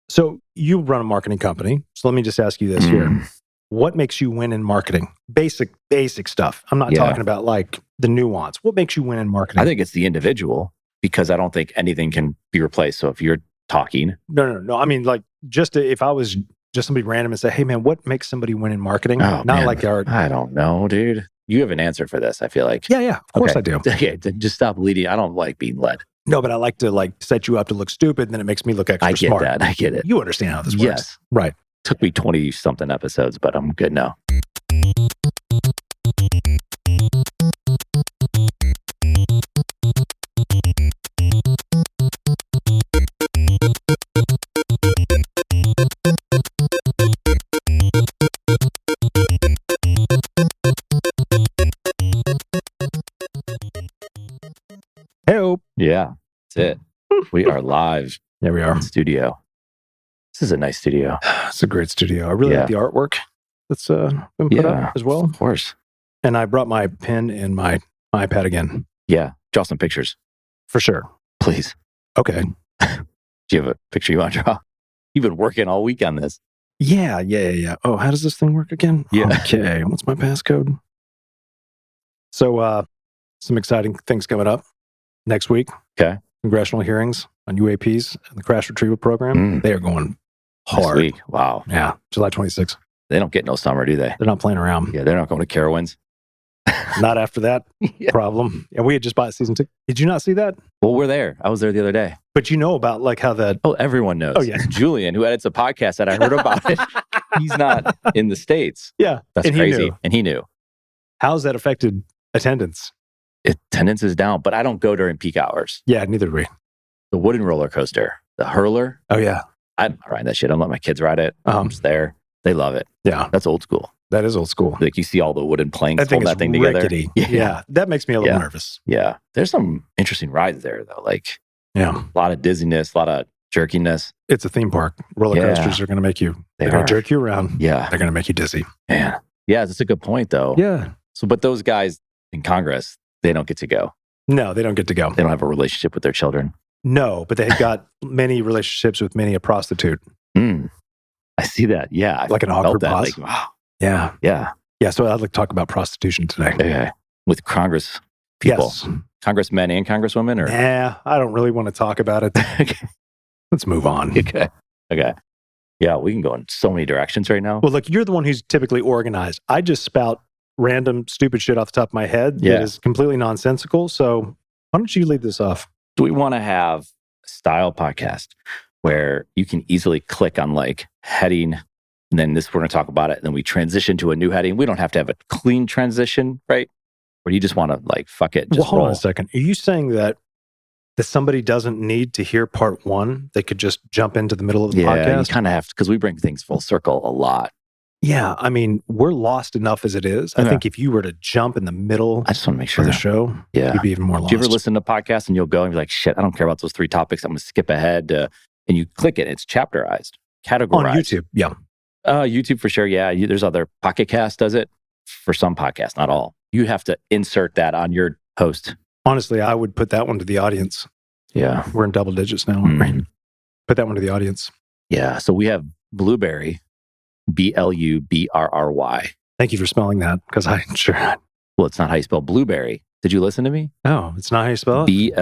So you run a marketing company. So let me just ask you this here. What makes you win in marketing? Basic stuff. I'm not talking about like the nuance. What makes you win in marketing? I think it's the individual, because I don't think anything can be replaced. So if you're talking... No. I mean, like, if I was just somebody random and say, hey man, what makes somebody win in marketing? I don't know, dude. You have an answer for this, I feel like. Yeah. Of course I do. Okay, just stop leading. I don't like being led. No, but I like to like set you up to look stupid, and then it makes me look extra smart. I get it. You understand how this works. Yes. Right. Took me 20-something episodes, but I'm good now. Hey-o. Yeah, that's it. We are live. Yeah, we are. In the studio. This is a nice studio. It's a great studio. I really like the artwork that's been put up as well. Of course. And I brought my pen and my iPad again. Yeah. Draw some pictures. For sure. Please. Okay. Do you have a picture you want to draw? You've been working all week on this. Yeah. Oh, how does this thing work again? Yeah. Okay. What's my passcode? So, some exciting things coming up next week. Okay. Congressional hearings on UAPs and the crash retrieval program. They are going hard. This week. Wow. Yeah. July 26th. They don't get no summer, do they? They're not playing around. Yeah, they're not going to Carowinds. Not after that problem. And we had just bought season 2. Did you not see that? Well, we're there. I was there the other day. But you know about like how that... Oh, everyone knows. Oh, yeah. Julian, who edits a podcast that I heard about it, he's not in the States. Yeah. That's crazy. And he knew. How's that affected attendance? Attendance is down, but I don't go during peak hours. Yeah, neither do we. The wooden roller coaster, the hurler. Oh, yeah. I'm not riding that shit. I'm letting my kids ride it. I'm just there. They love it. Yeah. That's old school. That is old school. Like you see all the wooden planks holding that thing rickety. Together. Yeah. That makes me a little nervous. Yeah. There's some interesting rides there, though. Like, a lot of dizziness, a lot of jerkiness. It's a theme park. Roller coasters are going to make you, they're going to jerk you around. Yeah. They're going to make you dizzy. Man. Yeah, that's a good point, though. Yeah. So, but those guys in Congress, they don't get to go. No, they don't get to go. They don't have a relationship with their children. No, but they've got many relationships with many a prostitute. I see that. Yeah. Like an awkward boss. Like, wow. Yeah. Yeah, so I'd like to talk about prostitution today. Okay. With Congress people. Yes. Congressmen and congresswomen? Or? Yeah, I don't really want to talk about it. Okay. Let's move on. Okay. Yeah, we can go in so many directions right now. Well, look, you're the one who's typically organized. I just spout random stupid shit off the top of my head that is completely nonsensical. So why don't you lead this off? Do we want to have a style podcast where you can easily click on like heading, and then we're going to talk about it, and then we transition to a new heading? We don't have to have a clean transition, right? Or you just want to like, fuck it, just hold roll. on a second. Are you saying that somebody doesn't need to hear part one? They could just jump into the middle of the podcast? Yeah, you kind of have to, because we bring things full circle a lot. Yeah, I mean, we're lost enough as it is. I think if you were to jump in the middle I just want to make sure of the show, you'd be even more lost. Do you ever listen to podcasts and you'll go and be like, shit, I don't care about those 3 topics. I'm going to skip ahead. And you click it. It's chapterized, categorized. On YouTube, yeah. YouTube for sure, yeah. There's other, Pocket Cast does it for some podcasts, not all. You have to insert that on your post. Honestly, I would put that one to the audience. Yeah. We're in double digits now, aren't we? Put that one to the audience. Yeah, so we have Blueberry, Blubrry. Thank you for spelling that, because I'm sure. Well, it's not how you spell blueberry. Did you listen to me? Oh, it's not how you spell it?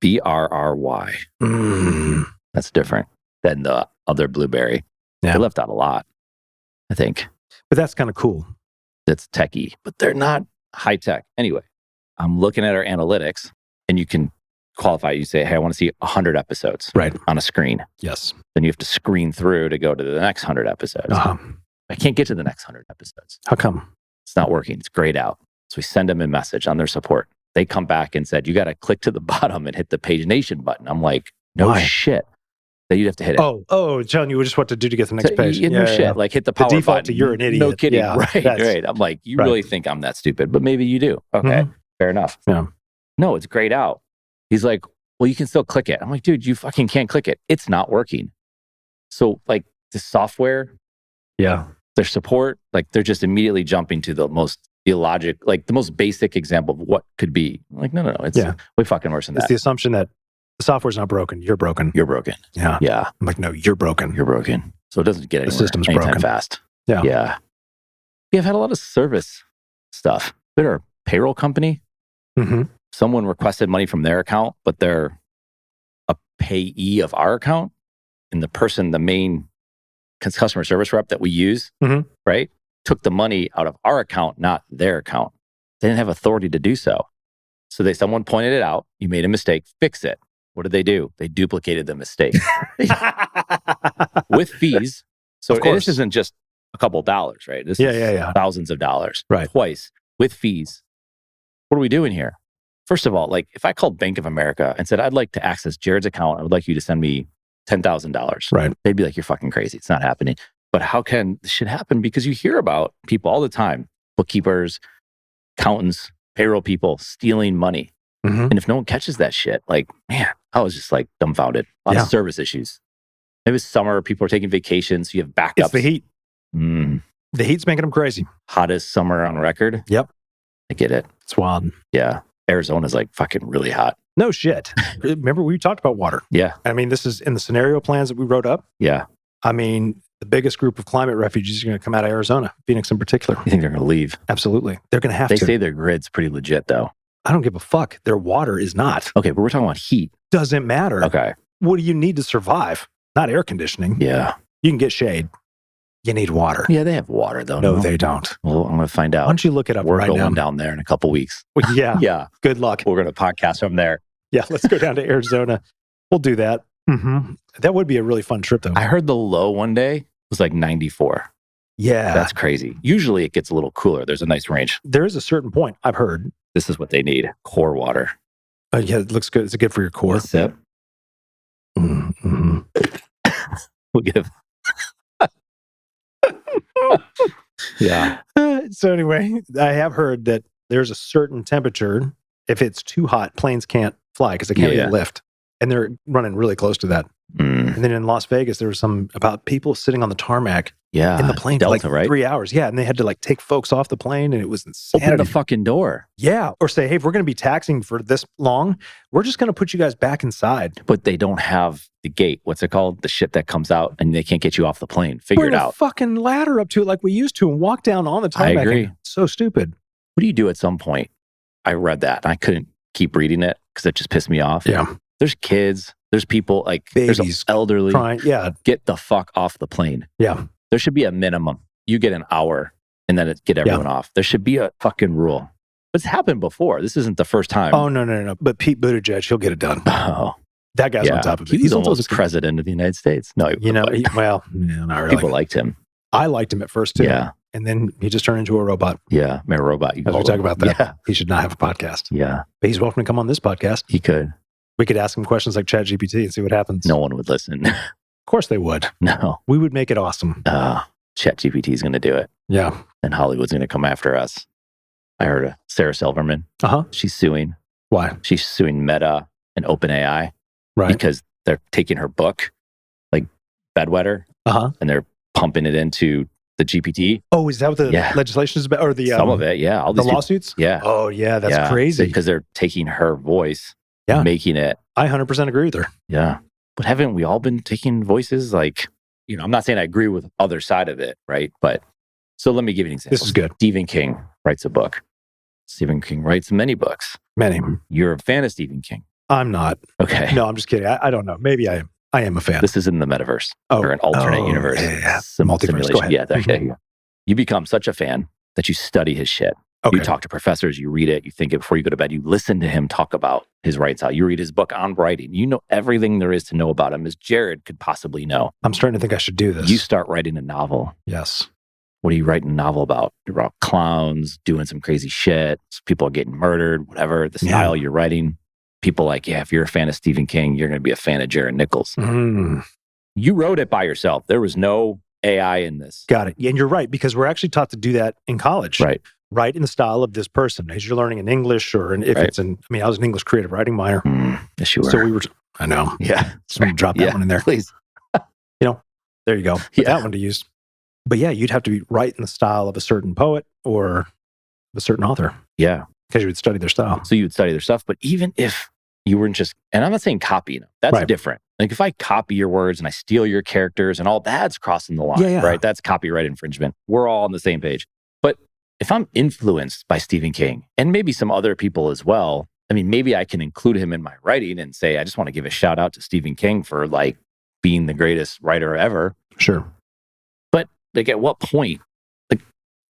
Blubrry. That's different than the other blueberry. Yeah. They left out a lot, I think. But that's kind of cool. That's techie, but they're not high tech. Anyway, I'm looking at our analytics, and you can qualify. You say, hey, I want to see 100 episodes on a screen. Yes. Then you have to screen through to go to the next 100 episodes. I can't get to the next 100 episodes. How come? It's not working. It's grayed out. So we send them a message on their support. They come back and said, you got to click to the bottom and hit the Pagination button. I'm like, no shit. Then you'd have to hit it. Oh, telling you just what to do to get the next page. No shit. Like hit the power default button. To you're an idiot. No kidding. Yeah, right. I'm like, you really think I'm that stupid, but maybe you do. Okay. Fair enough. Yeah. No, it's grayed out. He's like, well, you can still click it. I'm like, dude, you fucking can't click it. It's not working. So like the software, their support, like they're just immediately jumping to the most illogic, like the most basic example of what could be. I'm like, no. It's way fucking worse than that. It's the assumption that The software's not broken. You're broken. You're broken. Yeah. Yeah. I'm like, no, you're broken. You're broken. So it doesn't get anywhere. The system's anytime broken. fast. Yeah. Yeah. I've had a lot of service stuff. We're a payroll company. Mm-hmm. Someone requested money from their account, but they're a payee of our account. And the main customer service rep that we use, right, took the money out of our account, not their account. They didn't have authority to do so. So someone pointed it out. You made a mistake. Fix it. What did they do? They duplicated the mistake with fees. So this isn't just a couple dollars, right? This is thousands of dollars, right? Twice with fees. What are we doing here? First of all, like if I called Bank of America and said, I'd like to access Jared's account, I would like you to send me $10,000. Right. They'd be like, you're fucking crazy. It's not happening. But how can this shit happen? Because you hear about people all the time, bookkeepers, accountants, payroll people stealing money. Mm-hmm. And if no one catches that shit, like, man, I was just like dumbfounded. A lot of service issues. It was summer. People are taking vacations. So you have backups. It's the heat. The heat's making them crazy. Hottest summer on record. Yep. I get it. It's wild. Yeah. Arizona's like fucking really hot. No shit. Remember we talked about water. Yeah. I mean, this is in the scenario plans that we wrote up. Yeah. I mean, the biggest group of climate refugees are going to come out of Arizona, Phoenix in particular. You think they're going to leave? Absolutely. They're going to have to. They say their grid's pretty legit though. I don't give a fuck. Their water is not. Okay, but we're talking about heat. Doesn't matter. Okay. What do you need to survive? Not air conditioning. Yeah. You can get shade. You need water. Yeah, they have water though. No, they don't. Well, I'm going to find out. Why don't you look it up We're right now? We're going down there in a couple weeks. Well, yeah. Yeah. Good luck. We're going to podcast from there. Yeah, let's go down to Arizona. We'll do that. Mm-hmm. That would be a really fun trip though. I heard the low one day was like 94. Yeah. That's crazy. Usually it gets a little cooler. There's a nice range. There is a certain point, I've heard. This is what they need. Core water. Yeah, it looks good. Is it good for your core? A sip. Mm-hmm. We'll give. Yeah. So anyway, I have heard that there's a certain temperature. If it's too hot, planes can't fly because they can't get lift. And they're running really close to that. And then in Las Vegas, there was some about people sitting on the tarmac in the plane Delta, for like right? 3 hours. Yeah. And they had to like take folks off the plane and it was insanity. Open the fucking door. Yeah. Or say, hey, if we're going to be taxing for this long, we're just going to put you guys back inside. But they don't have the gate. What's it called? The shit that comes out and they can't get you off the plane. Figure it out. Bring a fucking ladder up to it like we used to and walk down on the tarmac. I agree. So stupid. What do you do at some point? I read that and I couldn't keep reading it because it just pissed me off. Yeah. There's kids. There's people like babies, there's elderly. Crying. Yeah. Get the fuck off the plane. Yeah. There should be a minimum. You get an hour and then get everyone off. There should be a fucking rule. It's happened before. This isn't the first time. Oh, no. But Pete Buttigieg, he'll get it done. Oh. That guy's on top of it. He's almost president of the United States. No, not really. People liked him. I liked him at first too. Yeah. And then he just turned into a robot. Yeah. I'm a robot. As we talk about that. Yeah. He should not have a podcast. Yeah. But he's welcome to come on this podcast. He could. We could ask him questions like ChatGPT and see what happens. No one would listen. Of course they would. No. We would make it awesome. ChatGPT is going to do it. Yeah. And Hollywood's going to come after us. I heard of Sarah Silverman. She's suing. Why? She's suing Meta and OpenAI. Right. Because they're taking her book, like Bedwetter, and they're pumping it into the GPT. Oh, is that what the legislation is about? Or the some of it, yeah. All the lawsuits? Yeah. Oh, yeah. That's crazy. Because they're taking her voice, making it. I 100% agree with her. Yeah. But haven't we all been taking voices? Like, I'm not saying I agree with the other side of it, right? But so let me give you an example. This is good. Stephen King writes a book. Stephen King writes many books. Many. You're a fan of Stephen King. I'm not. Okay. No, I'm just kidding. I don't know. Maybe I am. I am a fan. This is in the metaverse or an alternate universe. Yeah. Multiverse. Go ahead. Yeah, there you go. You become such a fan that you study his shit. Okay. You talk to professors, you read it, you think it before you go to bed, you listen to him talk about his writes out. You read his book on writing. You know everything there is to know about him as Jared could possibly know. I'm starting to think I should do this. You start writing a novel. Yes. What are you writing a novel about? You're about clowns doing some crazy shit. People are getting murdered, whatever. The style you're writing. People like, if you're a fan of Stephen King, you're going to be a fan of Jared Nichols. You wrote it by yourself. There was no AI in this. Got it. And you're right, because we're actually taught to do that in college. Right. Write in the style of this person. As you're learning in English or if it's in, I was an English creative writing minor. Yes, you were. So we were, I know. Yeah. So I'm drop that one in there. Please. There you go. Put that one to use. But yeah, you'd have to be right in the style of a certain poet or a certain author. Yeah. Because you would study their style. So you would study their stuff. But even if you weren't just, and I'm not saying copy, that's Right. different. Like if I copy your words and I steal your characters and all, that's crossing the line, right? That's copyright infringement. We're all on the same page. But if I'm influenced by Stephen King and maybe some other people as well, I mean, maybe I can include him in my writing and say, I just want to give a shout out to Stephen King for like being the greatest writer ever. Sure. But like at what point, like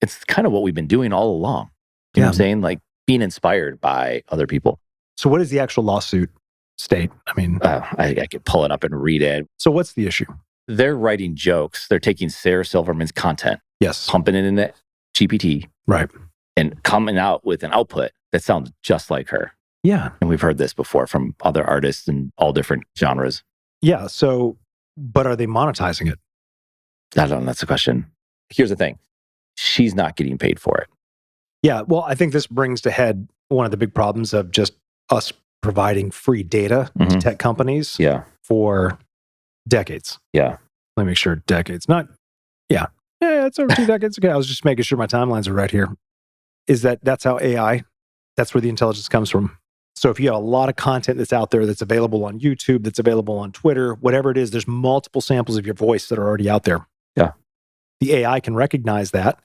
it's kind of what we've been doing all along. You know what I'm saying? Like being inspired by other people. So what is the actual lawsuit state? I mean, I could pull it up and read it. So what's the issue? They're writing jokes. They're taking Sarah Silverman's content, yes, pumping it into GPT, right, and coming out with an output that sounds just like her. Yeah. And we've heard this before from other artists in all different genres. Yeah. So, but are they monetizing it? I don't know. That's the question. Here's the thing. She's not getting paid for it. Yeah. Well, I think this brings to head one of the big problems of just us providing free data to tech companies for decades. Yeah. Let me make sure decades. Not, yeah, it's over 2 decades. Okay. I was just making sure my timelines are right here. Is that's how AI, that's where the intelligence comes from. So if you have a lot of content that's out there that's available on YouTube, that's available on Twitter, whatever it is, there's multiple samples of your voice that are already out there. Yeah. The AI can recognize that,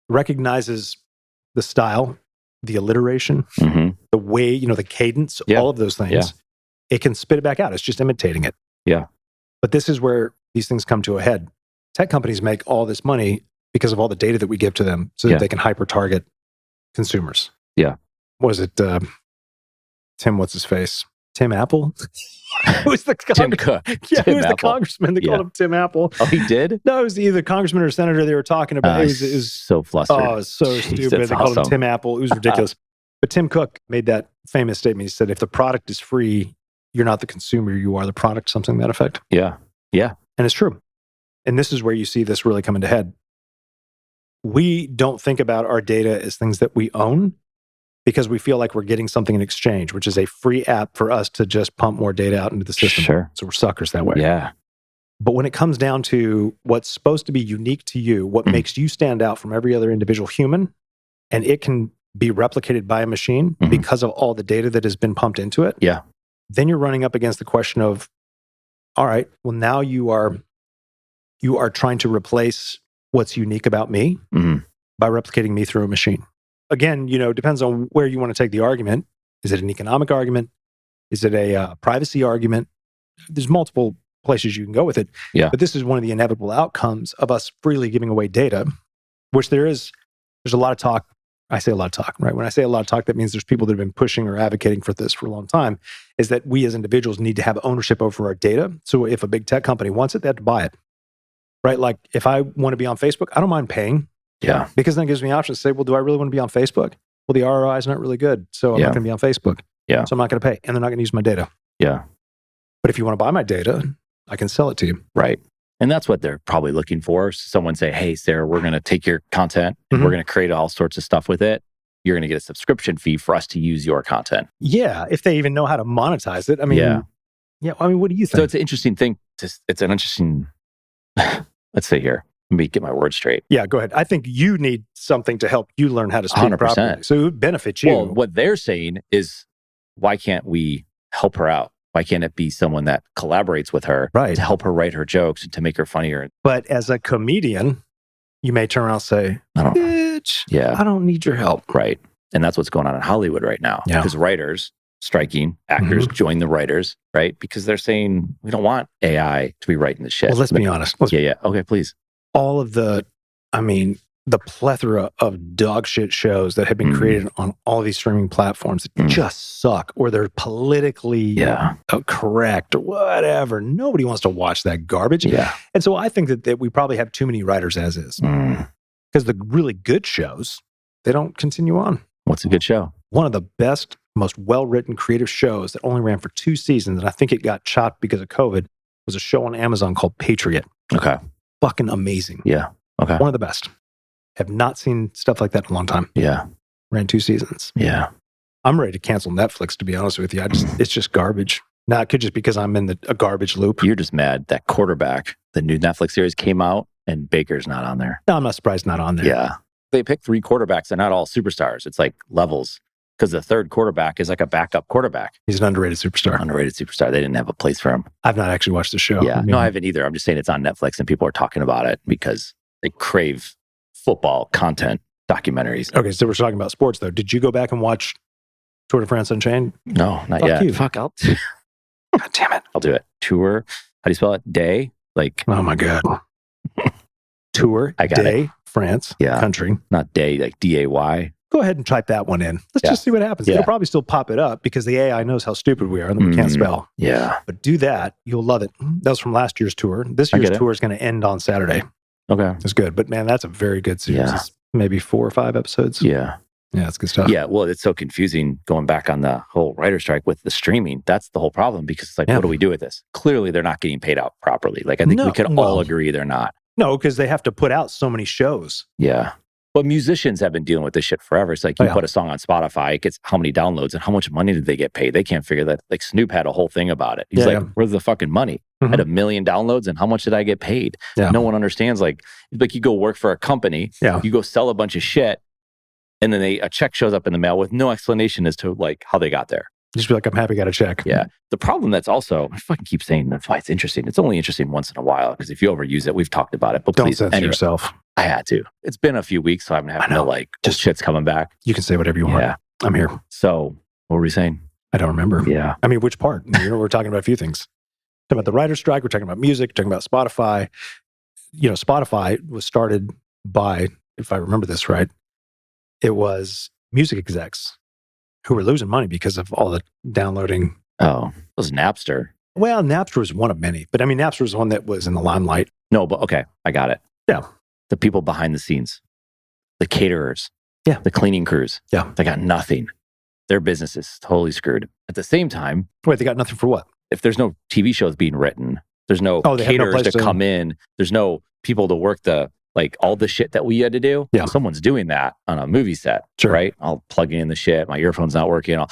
recognizes the style, the alliteration, the way, the cadence, all of those things. Yeah. It can spit it back out. It's just imitating it. Yeah. But this is where these things come to a head. Tech companies make all this money because of all the data that we give to them so that they can hyper-target consumers. Yeah. Was it Tim, what's his face? Tim Apple? Who's the Tim Cook. Yeah, Tim who's the congressman? They called him Tim Apple. Oh, he did? No, it was either congressman or senator they were talking about. It was so flustered. Oh, it was so stupid. They called him Tim Apple. It was ridiculous. But Tim Cook made that famous statement. He said, if the product is free, you're not the consumer, you are the product, something to that effect. Yeah. Yeah. And it's true. And this is where you see this really coming to head. We don't think about our data as things that we own because we feel like we're getting something in exchange, which is a free app for us to just pump more data out into the system. Sure. So we're suckers that way. Yeah. But when it comes down to what's supposed to be unique to you, what makes you stand out from every other individual human, and it can be replicated by a machine because of all the data that has been pumped into it, then you're running up against the question of, all right, well, now you are trying to replace what's unique about me by replicating me through a machine. Again, depends on where you want to take the argument. Is it an economic argument? Is it a privacy argument? There's multiple places you can go with it. Yeah. But this is one of the inevitable outcomes of us freely giving away data, which there's a lot of talk. I say a lot of talk, right? When I say a lot of talk, that means there's people that have been pushing or advocating for this for a long time, is that we as individuals need to have ownership over our data. So if a big tech company wants it, they have to buy it, right? Like if I want to be on Facebook, I don't mind paying. Yeah. Because then it gives me options to say, well, do I really want to be on Facebook? Well, the ROI is not really good. So I'm not going to be on Facebook. Yeah. So I'm not going to pay. And they're not going to use my data. Yeah. But if you want to buy my data, I can sell it to you. Right. And that's what they're probably looking for. Someone say, hey, Sarah, we're going to take your content and we're going to create all sorts of stuff with it. You're going to get a subscription fee for us to use your content. Yeah. If they even know how to monetize it. I mean, I mean, what do you think? So it's an interesting thing. It's an interesting, let's say here. Let me get my words straight. Yeah, go ahead. I think you need something to help you learn how to speak 100%. properly. So it would benefit you. Well, what they're saying is, why can't we help her out? Why can't it be someone that collaborates with her to help her write her jokes and to make her funnier? But as a comedian, you may turn around and say, bitch, I don't need your help. Right. And that's what's going on in Hollywood right now. Because writers striking, actors join the writers, right? Because they're saying, we don't want AI to be writing the shit. Well, let's be honest. Okay, please. All of the plethora of dog shit shows that have been created on all these streaming platforms that just suck, or they're politically correct or whatever. Nobody wants to watch that garbage. Yeah. And so I think that we probably have too many writers as is. Because the really good shows, they don't continue on. What's a good show? One of the best, most well-written creative shows that only ran for 2 seasons, and I think it got chopped because of COVID, was a show on Amazon called Patriot. Okay. Fucking amazing. Yeah. Okay. One of the best. Have not seen stuff like that in a long time. Yeah. Ran 2 seasons. Yeah. I'm ready to cancel Netflix, to be honest with you. It's just garbage. Now, it could just because I'm in a garbage loop. You're just mad that Quarterback, the new Netflix series, came out and Baker's not on there. No, I'm not surprised not on there. Yeah. They picked 3 quarterbacks. They're not all superstars. It's like levels. because the third quarterback is like a backup quarterback. He's an underrated superstar. They didn't have a place for him. I've not actually watched the show. Yeah, no, I haven't either. I'm just saying it's on Netflix and people are talking about it because they crave football content documentaries. Okay, so we're talking about sports though. Did you go back and watch Tour de France Unchained? No, not Fuck yet. you. Fuck, God damn it. I'll do it. Tour. How do you spell it? Day? Like. Oh my God. Tour. I got Day. it. France. Yeah. Country. Not day, like DAY. Go ahead and type that one in. Let's just see what happens. Yeah. It'll probably still pop it up because the AI knows how stupid we are and that we can't spell. Yeah. But do that. You'll love it. That was from last year's tour. This year's tour is going to end on Saturday. Okay. It's good. But man, that's a very good series. Yeah. It's maybe 4 or 5 episodes. Yeah. Yeah, it's good stuff. Yeah. Well, it's so confusing going back on the whole writer strike with the streaming. That's the whole problem because it's like, what do we do with this? Clearly, they're not getting paid out properly. Like, I think we could all agree they're not. No, because they have to put out so many shows. Yeah. But musicians have been dealing with this shit forever. It's like you put a song on Spotify, it gets how many downloads and how much money did they get paid? They can't figure that. Like Snoop had a whole thing about it. He's where's the fucking money? I had 1 million downloads and how much did I get paid? Yeah. No one understands. Like you go work for a company, you go sell a bunch of shit, and then a check shows up in the mail with no explanation as to like how they got there. Just be like, I'm happy I got a check. Yeah. The problem that's also, I fucking keep saying that's why it's interesting. It's only interesting once in a while because if you overuse it, we've talked about it. But don't censor yourself. I had to. It's been a few weeks, so I'm having to like, just shit's coming back. You can say whatever you want. Yeah. I'm here. So what were we saying? I don't remember. Yeah. I mean, which part? We're talking about a few things. We're talking about the writer's strike. We're talking about music. We're talking about Spotify. Spotify was started by, if I remember this right, it was music execs who were losing money because of all the downloading. Oh, it was Napster. Well, Napster was one of many, but I mean, Napster was the one that was in the limelight. No, but okay, I got it. Yeah. The people behind the scenes, the caterers, the cleaning crews, they got nothing. Their business is totally screwed. At the same time, wait, they got nothing for what? If there's no TV shows being written, there's no caterers to come in, there's no people to work all the shit that we had to do. Yeah. Someone's doing that on a movie set, right? I'll plug in the shit. My earphone's not working.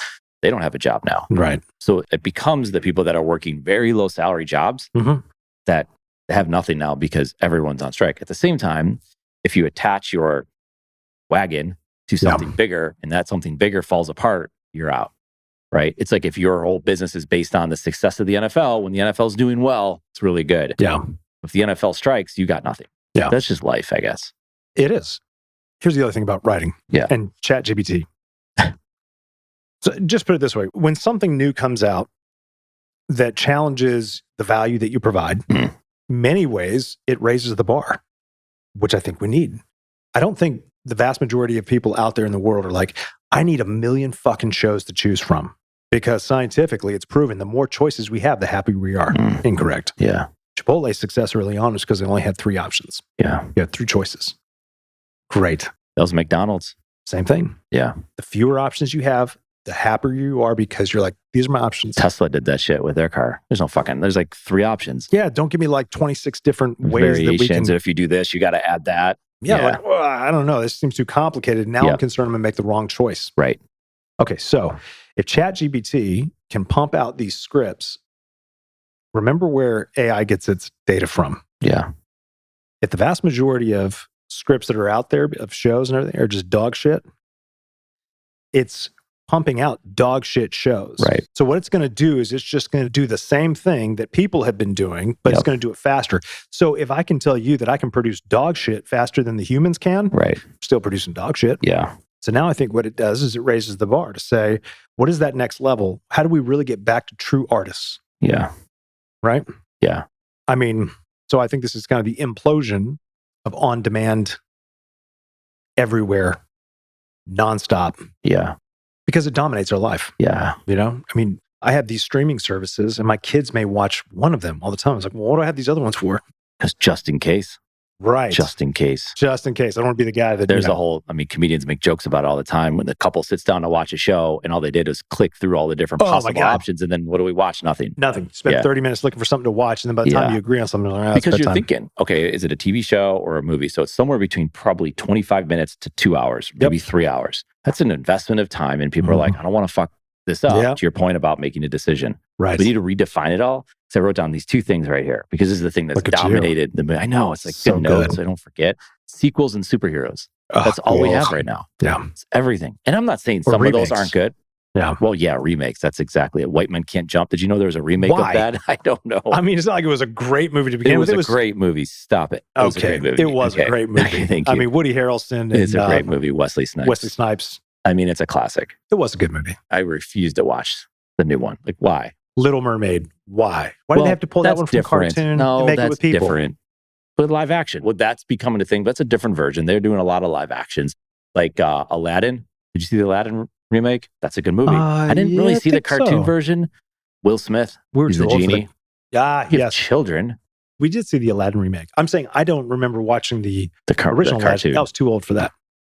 They don't have a job now. Right. So it becomes the people that are working very low salary jobs that have nothing now because everyone's on strike. At the same time, if you attach your wagon to something bigger and that something bigger falls apart, you're out, right? It's like if your whole business is based on the success of the NFL, when the NFL is doing well, it's really good. Yeah. If the NFL strikes, you got nothing. Yeah. That's just life, I guess. It is. Here's the other thing about writing and ChatGPT. So just put it this way. When something new comes out that challenges the value that you provide, many ways it raises the bar, which I think we need. I don't think the vast majority of people out there in the world are like, I need 1 million fucking shows to choose from. Because scientifically, it's proven the more choices we have, the happier we are. Incorrect. Yeah. Chipotle's success early on was because they only had 3 options. Yeah. You had 3 choices. Great. That was McDonald's. Same thing. Yeah. The fewer options you have, the happier you are because you're like, these are my options. Tesla did that shit with their car. There's like 3 options. Yeah. Don't give me like 26 different ways variations. that we can. And if you do this, you got to add that. Yeah. Like, well, I don't know. This seems too complicated. Now I'm concerned I'm going to make the wrong choice. Right. Okay. So if ChatGPT can pump out these scripts, remember where AI gets its data from. Yeah. If the vast majority of scripts that are out there of shows and everything are just dog shit, it's pumping out dog shit shows. Right. So what it's going to do is it's just going to do the same thing that people have been doing, but it's going to do it faster. So if I can tell you that I can produce dog shit faster than the humans can, right, still producing dog shit. Yeah. So now I think what it does is it raises the bar to say, what is that next level? How do we really get back to true artists? Yeah. Right? Yeah. I mean, so I think this is kind of the implosion of on-demand everywhere, nonstop. Yeah. Because it dominates our life. Yeah. I mean, I have these streaming services and my kids may watch one of them all the time. It's like, well, what do I have these other ones for? Because just in case. Right. Just in case. Just in case. I don't want to be the guy that... There's a whole... comedians make jokes about it all the time when the couple sits down to watch a show and all they did was click through all the different possible options and then what do we watch? Nothing. Nothing. Spend 30 minutes looking for something to watch and then by the time you agree on something... because you're thinking, okay, is it a TV show or a movie? So it's somewhere between probably 25 minutes to 2 hours, maybe 3 hours. That's an investment of time and people are like, I don't want to fuck this up, to your point about making a decision. Right. We need to redefine it all. So I wrote down these 2 things right here because this is the thing that's dominated the movie. I know, it's like so good notes, so I don't forget. Sequels and superheroes. That's all we have right now. Yeah. It's everything. And I'm not saying Or some remakes. of those aren't good. Yeah. Well, yeah, remakes. That's exactly it. White Men Can't Jump. Did you know there was a remake Why? of that? I don't know. I mean, it's not like it was a great movie to begin with. It was a great movie. Stop it. It was a great movie. It was a great movie. Thank you. I mean, Woody Harrelson and It's a great movie. Wesley Snipes. I mean, it's a classic. It was a good movie. I refuse to watch the new one. Like, why? Little Mermaid. Why? Why did they have to pull that one from cartoon and make it with people? Different. But live action. Well, that's becoming a thing. That's a different version. They're doing a lot of live actions. Like Aladdin. Did you see the Aladdin remake? That's a good movie. I didn't really see the cartoon version. Will Smith. He's the genie. Yes. Children. We did see the Aladdin remake. I'm saying I don't remember watching the original cartoon. I was too old for that.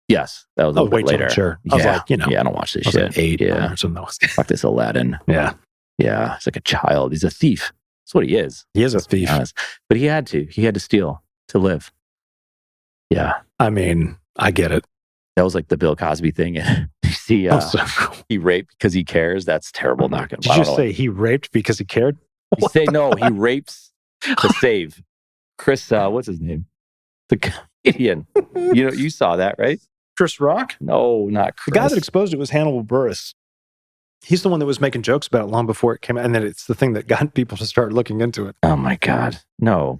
Yes. That was a little bit later. Sure. I was like, Yeah, I don't watch this shit. Like 8 or something else. Fuck this Aladdin. Yeah. Yeah. He's like a child. He's a thief. That's what he is. He is a thief. But he had to steal to live. Yeah. I mean, I get it. That was like the Bill Cosby thing. You see, he raped because he cares. That's terrible. Not gonna. Did you say he raped because he cared? You say no. He rapes to save. Chris, what's his name? The comedian. You saw that, right? Chris Rock? No, not Chris. The guy that exposed it was Hannibal Buress. He's the one that was making jokes about it long before it came out, and then it's the thing that got people to start looking into it. Oh my God, no!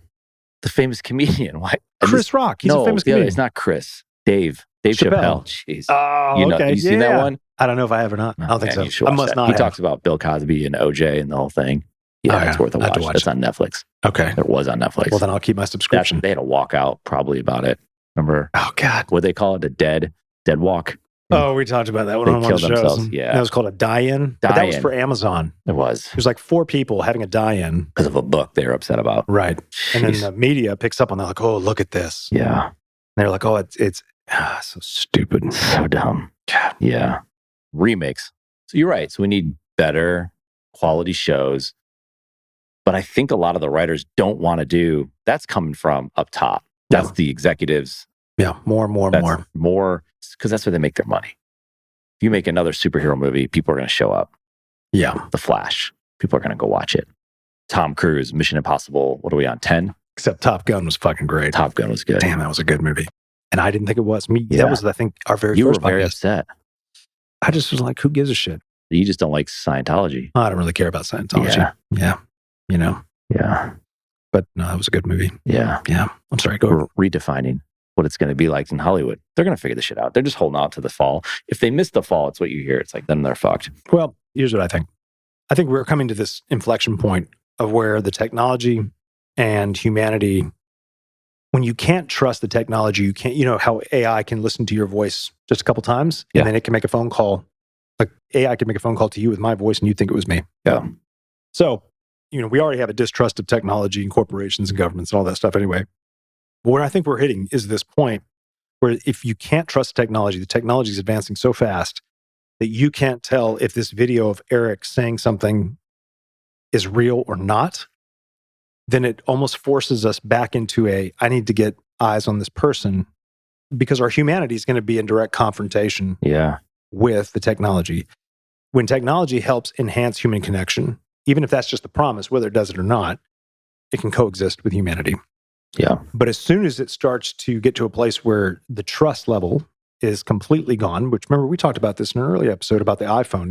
The famous comedian. Why? Chris Rock. He's a famous comedian. It's not Chris. Dave Chappelle. Jeez. Oh, okay. You seen that one? I don't know if I have or not. I don't think so. I must not. He talks about Bill Cosby and OJ and the whole thing. Yeah, it's worth a watch. It's on Netflix. Okay. It was on Netflix. Well, then I'll keep my subscription. They had a walkout probably about it. Remember? Oh, God. What they call it? A dead walk. Oh, we talked about that one on one of the shows. Yeah. That was called a die-in. But that was for Amazon. It was. There's like 4 people having a die-in. Because of a book they were upset about. Right. And then the media picks up on that, like, oh, look at this. Yeah. And they're like, oh, it's so stupid. So dumb. Yeah. Remakes. So you're right. So we need better quality shows. But I think a lot of the writers don't want to do, that's coming from up top. That's the executives. Yeah, more. More, because that's where they make their money. If you make another superhero movie, people are going to show up. Yeah. The Flash. People are going to go watch it. Tom Cruise, Mission Impossible, what are we on, 10? Except Top Gun was fucking great. Top Gun was good. Damn, that was a good movie. And I didn't think it was. That was, I think, our very first You were podcast. very upset. I just was like, who gives a shit? You just don't like Scientology. I don't really care about Scientology. Yeah. Yeah. But no, that was a good movie. Yeah. I'm sorry, go ahead. We're redefining what it's going to be like in Hollywood. They're going to figure this shit out. They're just holding out to the fall. If they miss the fall, it's what you hear. It's like, then they're fucked. Well, here's what I think. I think we're coming to this inflection point of where the technology and humanity, when you can't trust the technology, you can't, how AI can listen to your voice just a couple times and then it can make a phone call. Like AI can make a phone call to you with my voice and you think it was me. Yeah. So, we already have a distrust of technology and corporations and governments and all that stuff anyway. But where I think we're hitting is this point where if you can't trust technology, the technology is advancing so fast that you can't tell if this video of Eric saying something is real or not, then it almost forces us back into I need to get eyes on this person because our humanity is going to be in direct confrontation with the technology. When technology helps enhance human connection, even if that's just the promise, whether it does it or not, it can coexist with humanity. Yeah. But as soon as it starts to get to a place where the trust level is completely gone, which remember we talked about this in an early episode about the iPhone.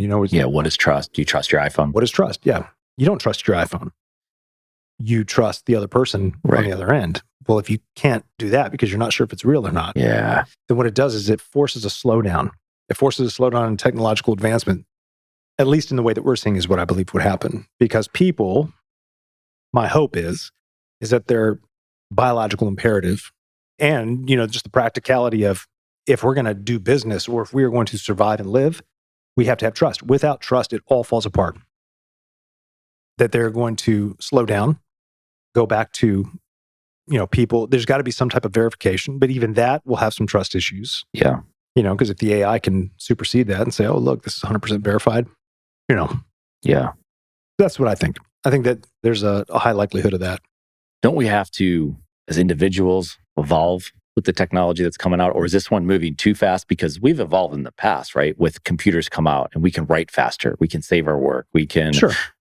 What is trust? Do you trust your iPhone? What is trust? Yeah. You don't trust your iPhone. You trust the other person on the other end. Well, if you can't do that because you're not sure if it's real or not, then what it does is it forces a slowdown. It forces a slowdown in technological advancement, at least in the way that we're seeing is what I believe would happen. Because people, my hope is that their biological imperative and, just the practicality of if we're going to do business or if we are going to survive and live, we have to have trust. Without trust, it all falls apart. That they're going to slow down, go back to, people. There's got to be some type of verification, but even that will have some trust issues. Yeah. Because if the AI can supersede that and say, oh, look, this is 100% verified, Yeah. That's what I think. I think that there's a high likelihood of that. Don't we have to, as individuals, evolve with the technology that's coming out? Or is this one moving too fast? Because we've evolved in the past, right? With computers come out and we can write faster. We can save our work. We can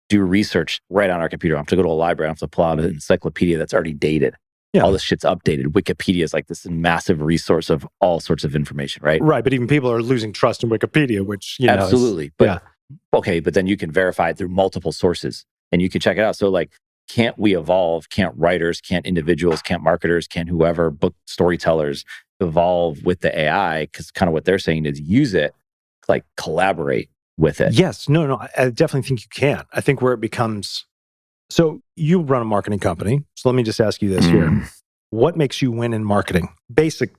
do research right on our computer. I don't have to go to a library. I don't have to pull out an encyclopedia that's already dated. Yeah. All this shit's updated. Wikipedia is like this massive resource of all sorts of information, right? Right. But even people are losing trust in Wikipedia, which, absolutely. But okay, but then you can verify it through multiple sources and you can check it out. So like, can't we evolve? Can't writers, can't individuals, can't marketers, can't whoever, book storytellers evolve with the AI? Because kind of what they're saying is use it, like collaborate with it. Yes. No, I definitely think you can. I think where it becomes, so you run a marketing company. So let me just ask you this here. What makes you win in marketing? Basic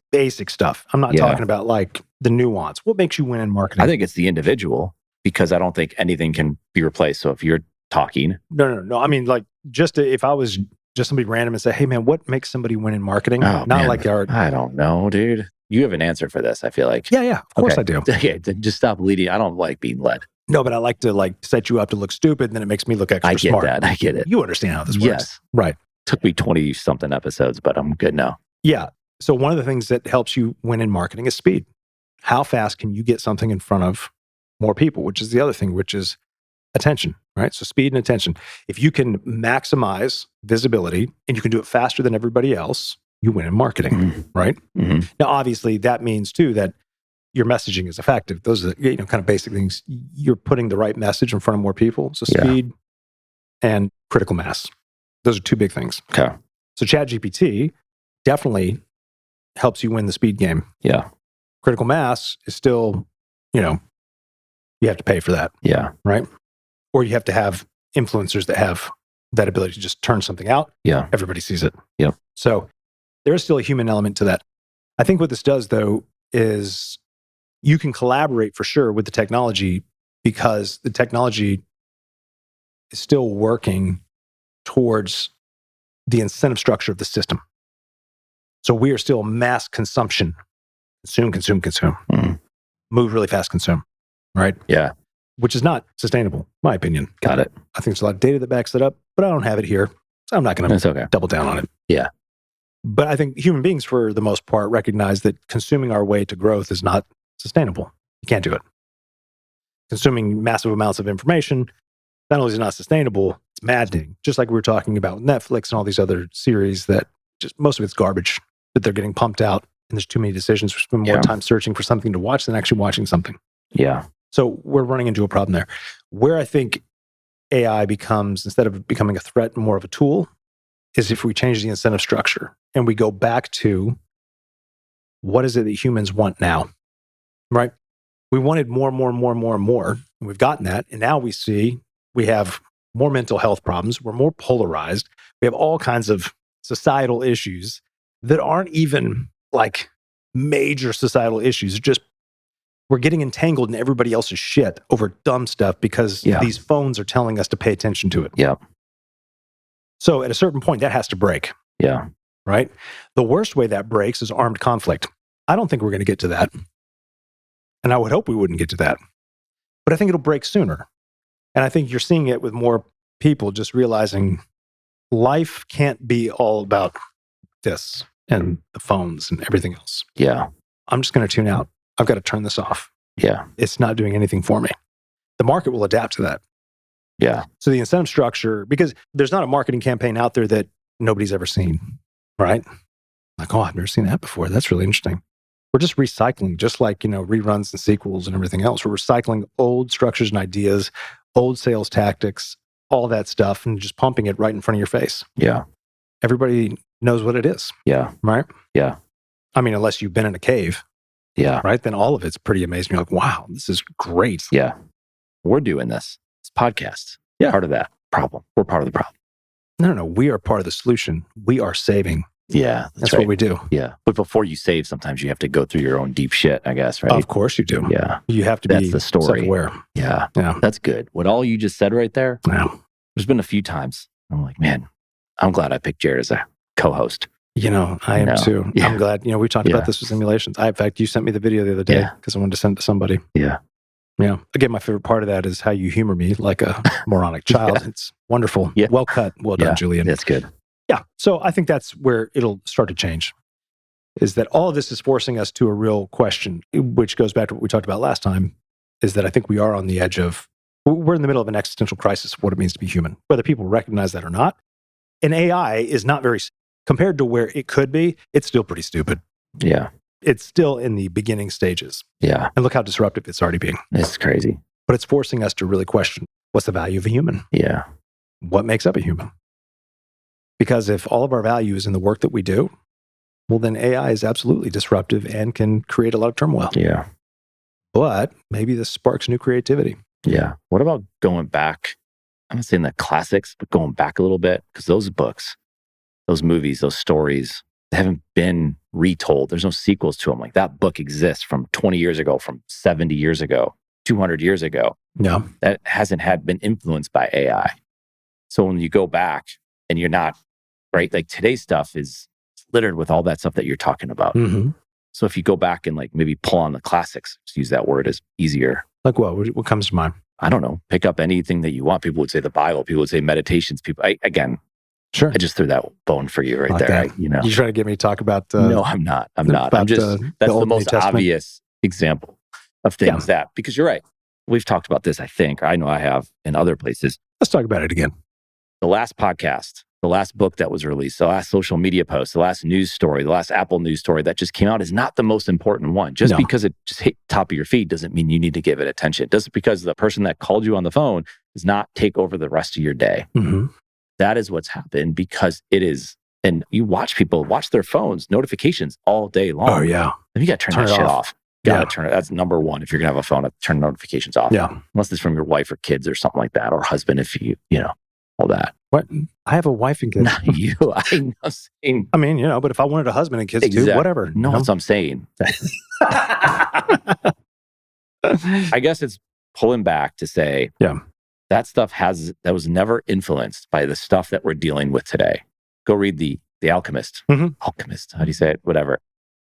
stuff. I'm not talking about like the nuance. What makes you win in marketing? I think it's the individual, because I don't think anything can be replaced. So if you're talking. No. I mean, like, if I was just somebody random and say, hey man, what makes somebody win in marketing? Like our. I don't know, dude. You have an answer for this, I feel like. Yeah. Of course I do. Okay, then just stop leading. I don't like being led. No, but I like to like set you up to look stupid, and then it makes me look extra smart. I get it. You understand how this works. Yes. Right. Took me 20 something episodes, but I'm good now. Yeah. So one of the things that helps you win in marketing is speed. How fast can you get something in front of more people, which is the other thing, which is attention, right? So speed and attention. If you can maximize visibility and you can do it faster than everybody else, you win in marketing, right? Mm-hmm. Now, obviously, that means too that your messaging is effective. Those are kind of basic things. You're putting the right message in front of more people. So speed and critical mass. Those are two big things. Okay. So ChatGPT definitely helps you win the speed game. Yeah. Critical mass is still, you have to pay for that. Yeah. Right? Or you have to have influencers that have that ability to just turn something out. Yeah. Everybody sees it. Yeah. So there is still a human element to that. I think what this does, though, is you can collaborate for sure with the technology because the technology is still working towards the incentive structure of the system. So we are still mass consumption. Consume. Move really fast, consume. Right? Yeah. Which is not sustainable, in my opinion. Got it. I think there's a lot of data that backs it up, but I don't have it here. So I'm not going to double down on it. Yeah. But I think human beings, for the most part, recognize that consuming our way to growth is not sustainable. You can't do it. Consuming massive amounts of information, not only is it not sustainable, it's maddening. Just like we were talking about with Netflix and all these other series that just most of it's garbage that they're getting pumped out. And there's too many decisions. We spend more time searching for something to watch than actually watching something. Yeah. So we're running into a problem there. Where I think AI becomes, instead of becoming a threat, more of a tool, is if we change the incentive structure and we go back to what is it that humans want now, right? We wanted more, and we've gotten that. And now we see we have more mental health problems. We're more polarized. We have all kinds of societal issues that aren't even like major societal issues. Just we're getting entangled in everybody else's shit over dumb stuff because these phones are telling us to pay attention to it. Yeah. So at a certain point, that has to break. Yeah. Right? The worst way that breaks is armed conflict. I don't think we're going to get to that. And I would hope we wouldn't get to that. But I think it'll break sooner. And I think you're seeing it with more people just realizing life can't be all about this and the phones and everything else. Yeah. I'm just going to tune out. I've got to turn this off. Yeah. It's not doing anything for me. The market will adapt to that. Yeah. So the incentive structure, because there's not a marketing campaign out there that nobody's ever seen, right? Like, oh, I've never seen that before. That's really interesting. We're just recycling, just like, reruns and sequels and everything else. We're recycling old structures and ideas, old sales tactics, all that stuff, and just pumping it right in front of your face. Yeah. Everybody knows what it is. Yeah. Right? Yeah. I mean, unless you've been in a cave. Yeah. Right? Then all of it's pretty amazing. You're like, wow, this is great. Yeah. We're doing this. It's podcasts. Yeah. Part of that problem. We're part of the problem. No. We are part of the solution. We are saving. Yeah. That's right. What we do. Yeah. But before you save, sometimes you have to go through your own deep shit, I guess, right? Of course you do. Yeah. You have to That's be the story. self-aware. Yeah. That's good. What all you just said right there, there's been a few times I'm like, man, I'm glad I picked Jared as a co-host. I am too. Yeah. I'm glad. We talked about this with simulations. In fact, you sent me the video the other day because I wanted to send it to somebody. Yeah. Yeah. Again, my favorite part of that is how you humor me like a moronic child. It's wonderful. Yeah. Well cut. Well done, Julian. That's good. Yeah. So I think that's where it'll start to change, is that all of this is forcing us to a real question, which goes back to what we talked about last time, is that I think we are on the edge of, we're in the middle of an existential crisis of what it means to be human, whether people recognize that or not. And AI is not very compared to where it could be, it's still pretty stupid. Yeah. It's still in the beginning stages. Yeah. And look how disruptive it's already being. It's crazy. But it's forcing us to really question, what's the value of a human? Yeah. What makes up a human? Because if all of our value is in the work that we do, well, then AI is absolutely disruptive and can create a lot of turmoil. Yeah. But maybe this sparks new creativity. Yeah. What about going back? I'm not saying the classics, but going back a little bit, because those books, those movies, those stories, they haven't been retold. There's no sequels to them. Like that book exists from 20 years ago, from 70 years ago, 200 years ago. Yeah. That hasn't been influenced by AI. So when you go back and you're not, right? Like today's stuff is littered with all that stuff that you're talking about. Mm-hmm. So if you go back and like maybe pull on the classics, just use that word as easier. Like what? What comes to mind? I don't know. Pick up anything that you want. People would say the Bible. People would say meditations. Sure. I just threw that bone for you right Like there. You trying to get me to talk about? No, I'm not. I'm not. I'm just, that's the most obvious example of things because you're right. We've talked about this, I think. I know I have in other places. Let's talk about it again. The last podcast, the last book that was released, the last social media post, the last news story, the last Apple news story that just came out is not the most important one. Just because it just hit the top of your feed doesn't mean you need to give it attention. Just because the person that called you on the phone does not take over the rest of your day. Mm-hmm. That is what's happened because it is. And you watch people watch their phones, notifications all day long. Oh, yeah. And you got to turn that shit off. Got to turn it. That's number one. If you're going to have a phone, turn notifications off. Yeah. Unless it's from your wife or kids or something like that, or husband, if all that. What? I have a wife and kids. Not you. I'm saying. I mean, but if I wanted a husband and kids too, whatever. No, that's what I'm saying. I guess it's pulling back to say, that stuff that was never influenced by the stuff that we're dealing with today. Go read the Alchemist. Mm-hmm. Alchemist. How do you say it? Whatever.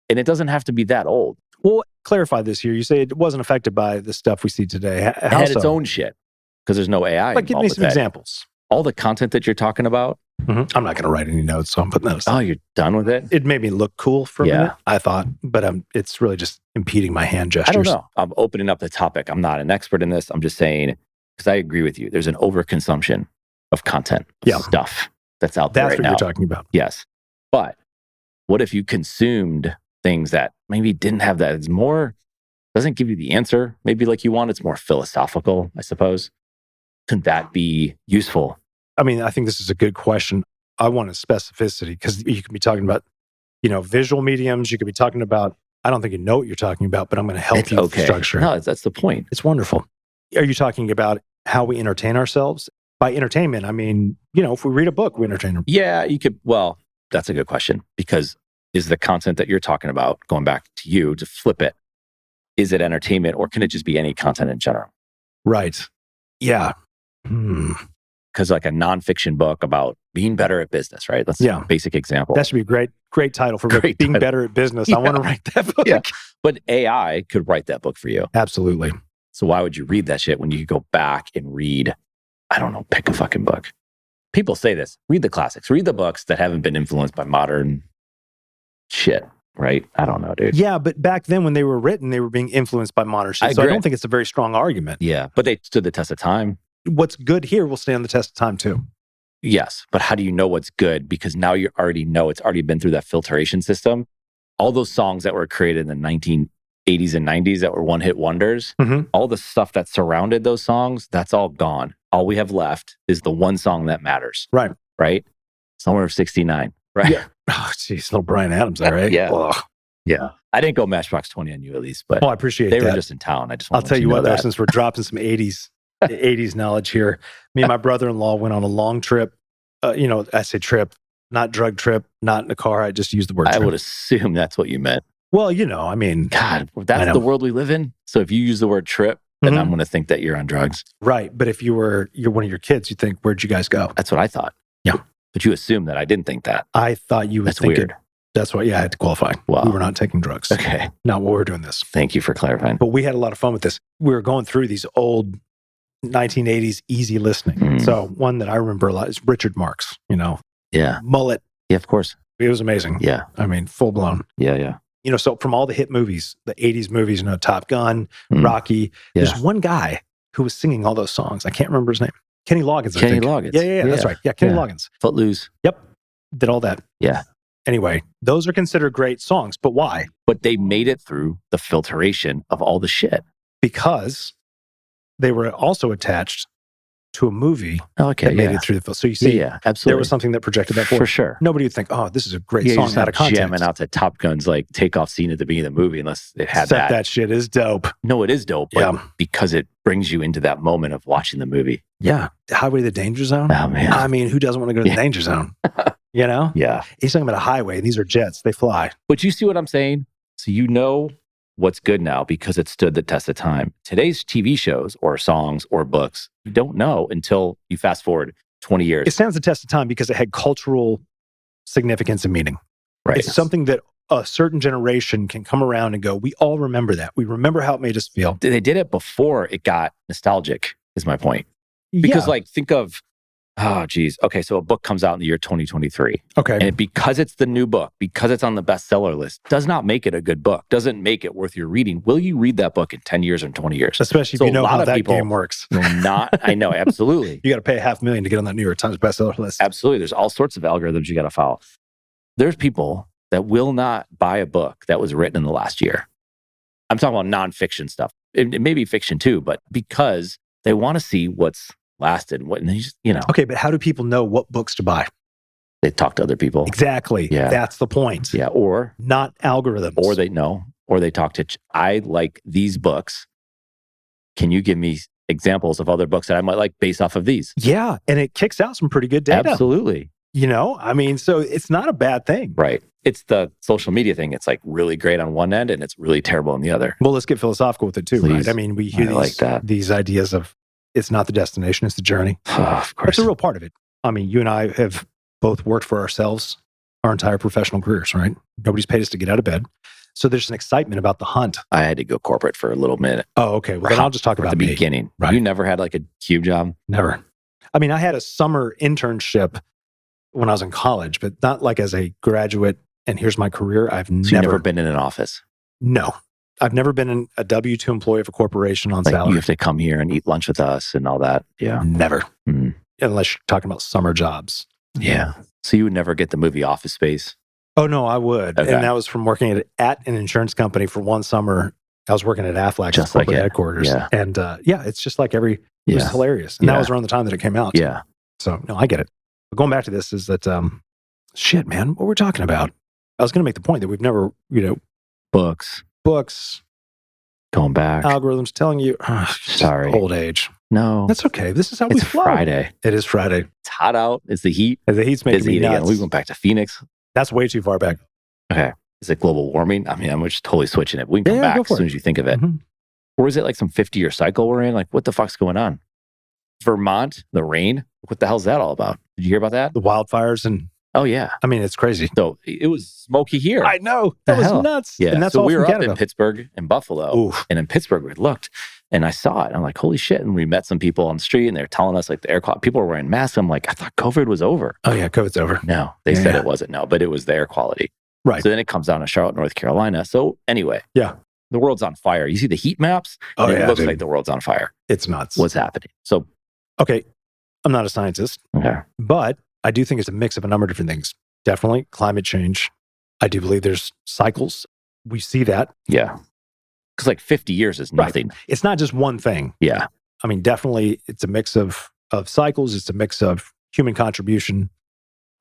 And it doesn't have to be that old. Well, clarify this here. You say it wasn't affected by the stuff we see today. It had its own shit because there's no AI. But give me some examples. All the content that you're talking about. Mm-hmm. I'm not going to write any notes, so I'm putting those. Oh, you're done with it? It made me look cool for a minute, I thought, but it's really just impeding my hand gestures. I don't know. I'm opening up the topic. I'm not an expert in this. I'm just saying, because I agree with you. There's an overconsumption of content, stuff that's out there right now. That's what you're talking about. Yes. But what if you consumed things that maybe didn't have that? It's more, doesn't give you the answer maybe like you want. It's more philosophical, I suppose. Couldn't that be useful? I mean, I think this is a good question. I want a specificity because you could be talking about, visual mediums. You could be talking about, I don't think you know what you're talking about, but I'm going to help you structure. No, that's the point. It's wonderful. Are you talking about how we entertain ourselves? By entertainment, I mean, if we read a book, we entertain them. Yeah, you could. Well, that's a good question because is the content that you're talking about, going back to you to flip it, is it entertainment or can it just be any content in general? Right. Yeah. Because like a nonfiction book about being better at business, right? That's a basic example. That should be a great title for being better at business. I want to write that book. Yeah. But AI could write that book for you. Absolutely. So why would you read that shit when you could go back and read, I don't know, pick a fucking book. People say this, read the classics, read the books that haven't been influenced by modern shit, right? I don't know, dude. Yeah, but back then when they were written, they were being influenced by modern shit. So I don't think it's a very strong argument. Yeah, but they stood the test of time. What's good here will stand the test of time too. Yes, but how do you know what's good? Because now you already know it's already been through that filtration system. All those songs that were created in the 1980s and 90s that were one-hit wonders, all the stuff that surrounded those songs, that's all gone. All we have left is the one song that matters. Right. Right? Summer of 69, right? Yeah. Oh, geez, little Bryan Adams there, right? Yeah. Ugh. Yeah. I didn't go Matchbox 20 on you at least, but I appreciate that. They were just in town. I'll tell you what, though, since we're dropping some 80s knowledge here, me and my brother-in-law went on a long trip. I say trip, not drug trip, not in a car. I just used the word trip. I would assume that's what you meant. Well, I mean... God, that's the world we live in. So if you use the word trip, then I'm going to think that you're on drugs. Right. But if you're one of your kids, you think, where'd you guys go? That's what I thought. Yeah. But you assume that I didn't think that. I thought you would think weird. That's why, I had to qualify. Wow. We were not taking drugs. Okay. Not while we were doing this. Thank you for clarifying. But we had a lot of fun with this. We were going through these old 1980s easy listening. So one that I remember a lot is Richard Marx, Yeah. Mullet. Yeah, of course. It was amazing. Yeah. I mean, full blown. Yeah. So from all the hit movies, the 80s movies, Top Gun, Rocky, there's one guy who was singing all those songs. I can't remember his name. Kenny Loggins, I think. Loggins. Yeah, that's right. Yeah, Kenny Loggins. Footloose. Yep. did all that. Yeah. Anyway, those are considered great songs, but why? But they made it through the filtration of all the shit. Because they were also attached to a movie Okay, that made it through the film. So you see, absolutely. there was something that projected that forward. For sure. Nobody would think, oh, this is a great song out of context. Jamming out to Top Gun's like takeoff scene at the beginning of the movie unless it had Except that shit is dope. No, it is dope, but because it brings you into that moment of watching the movie. Yeah. Highway to the Danger Zone? Oh, man. I mean, who doesn't want to go to the Danger Zone? You know? Yeah. He's talking about a highway, and these are jets. They fly. But you see what I'm saying? So you know what's good now because it stood the test of time. Today's TV shows or songs or books, you don't know until you fast forward 20 years. It stands the test of time because it had cultural significance and meaning. Right. It's something that a certain generation can come around and go, we all remember that. We remember how it made us feel. They did it before it got nostalgic, is my point. Because think of, oh, geez. Okay, so a book comes out in the year 2023. Okay. And because it's the new book, because it's on the bestseller list, does not make it a good book, doesn't make it worth your reading. Will you read that book in 10 years or 20 years? Especially if you know how that game works. I know, absolutely. You got to pay $500,000 to get on that New York Times bestseller list. Absolutely. There's all sorts of algorithms you got to follow. There's people that will not buy a book that was written in the last year. I'm talking about nonfiction stuff. It may be fiction too, but because they want to see what's lasted. Okay, but how do people know what books to buy? They talk to other people. Exactly. Yeah. That's the point. Yeah. Or not algorithms. Or they talk to, I like these books. Can you give me examples of other books that I might like based off of these? Yeah. And it kicks out some pretty good data. Absolutely. So it's not a bad thing. Right. It's the social media thing. It's like really great on one end and it's really terrible on the other. Well, let's get philosophical with it too, Please. right? I mean, we hear these ideas of it's not the destination, it's the journey. Of course. That's a real part of it. I mean, you and I have both worked for ourselves our entire professional careers, right? Nobody's paid us to get out of bed. So there's an excitement about the hunt. I had to go corporate for a little minute. Oh, okay. Well, then I'll just talk about the beginning. Right. You never had like a cube job? Never. I mean, I had a summer internship when I was in college, but not like as a graduate. And here's my career. You've never been in an office? No. I've never been a W-2 employee of a corporation on salary. You have to come here and eat lunch with us and all that. Yeah. Never. Mm. Unless you're talking about summer jobs. Yeah. So you would never get the movie Office Space? Oh, no, I would. Okay. And that was from working at an insurance company for one summer. I was working at Aflac's corporate headquarters. Yeah. And it's just like it was hilarious. And that was around the time that it came out. Yeah. So, no, I get it. But going back to this is that, shit, man, what we're talking about. I was going to make the point that we've never, books, going back, algorithms telling you, sorry, old age. No, that's okay. This is how we flow. Friday. It is Friday. It's hot out. It's the heat. The heat's making me nuts. Again. We went back to Phoenix. That's way too far back. Okay. Is it global warming? I mean, I'm just totally switching it. We can come back as soon as you think of it. Mm-hmm. Or is it like some 50-year cycle we're in? Like, what the fuck's going on? Vermont, the rain. What the hell's that all about? Did you hear about that? The wildfires and... Oh, yeah. I mean, it's crazy. So it was smoky here. I know. That was nuts. Yeah. And that's so all we were Canada. Up in Pittsburgh and Buffalo. Oof. And in Pittsburgh, we looked and I saw it. And I'm like, holy shit. And we met some people on the street and they were telling us like the air quality. People were wearing masks. I'm like, I thought COVID was over. Oh, yeah. COVID's over. No, they said it wasn't. No, but it was the air quality. Right. So then it comes down to Charlotte, North Carolina. So anyway. Yeah. The world's on fire. You see the heat maps? Oh, yeah. It looks like the world's on fire. It's nuts. What's happening? So. Okay. I'm not a scientist. Okay. But I do think it's a mix of a number of different things. Definitely climate change. I do believe there's cycles. We see that. Yeah. Because like 50 years is nothing. Right. It's not just one thing. Yeah. I mean, definitely it's a mix of cycles. It's a mix of human contribution.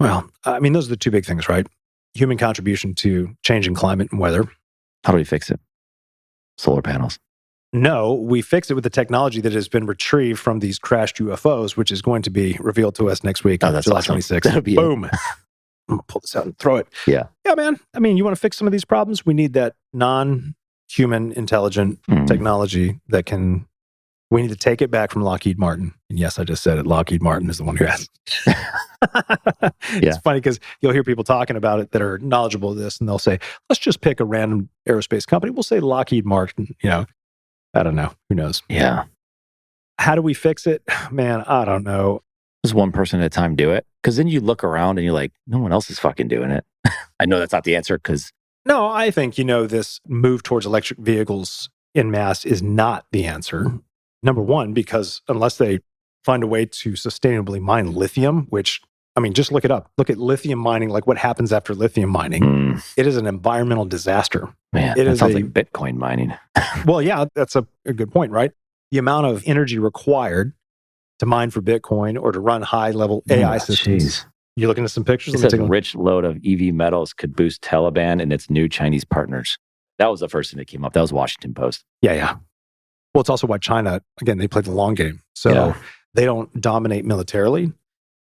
Well, I mean, those are the two big things, right? Human contribution to changing climate and weather. How do we fix it? Solar panels. No, we fix it with the technology that has been retrieved from these crashed UFOs, which is going to be revealed to us next week, that's July awesome. 26th. That'll be Boom. I'm going to pull this out and throw it. Yeah. Yeah, man. I mean, you want to fix some of these problems? We need that non-human intelligent technology that can... We need to take it back from Lockheed Martin. And yes, I just said it. Lockheed Martin is the one who has it. It's funny because you'll hear people talking about it that are knowledgeable of this, and they'll say, let's just pick a random aerospace company. We'll say Lockheed Martin, I don't know. Who knows? Yeah. How do we fix it? Man, I don't know. Just one person at a time do it. Because then you look around and you're like, no one else is fucking doing it. I know that's not the answer because... No, I think, this move towards electric vehicles en masse is not the answer. Number one, because unless they find a way to sustainably mine lithium, which, I mean, just look it up. Look at lithium mining, like what happens after lithium mining. It is an environmental disaster. Man, it sounds like Bitcoin mining. Well, yeah, that's a good point, right? The amount of energy required to mine for Bitcoin or to run high-level AI systems. Geez. You looking at some pictures? It says a rich load of EV metals could boost Taliban and its new Chinese partners. That was the first thing that came up. That was Washington Post. Yeah. Well, it's also why China, again, they play the long game. So they don't dominate militarily.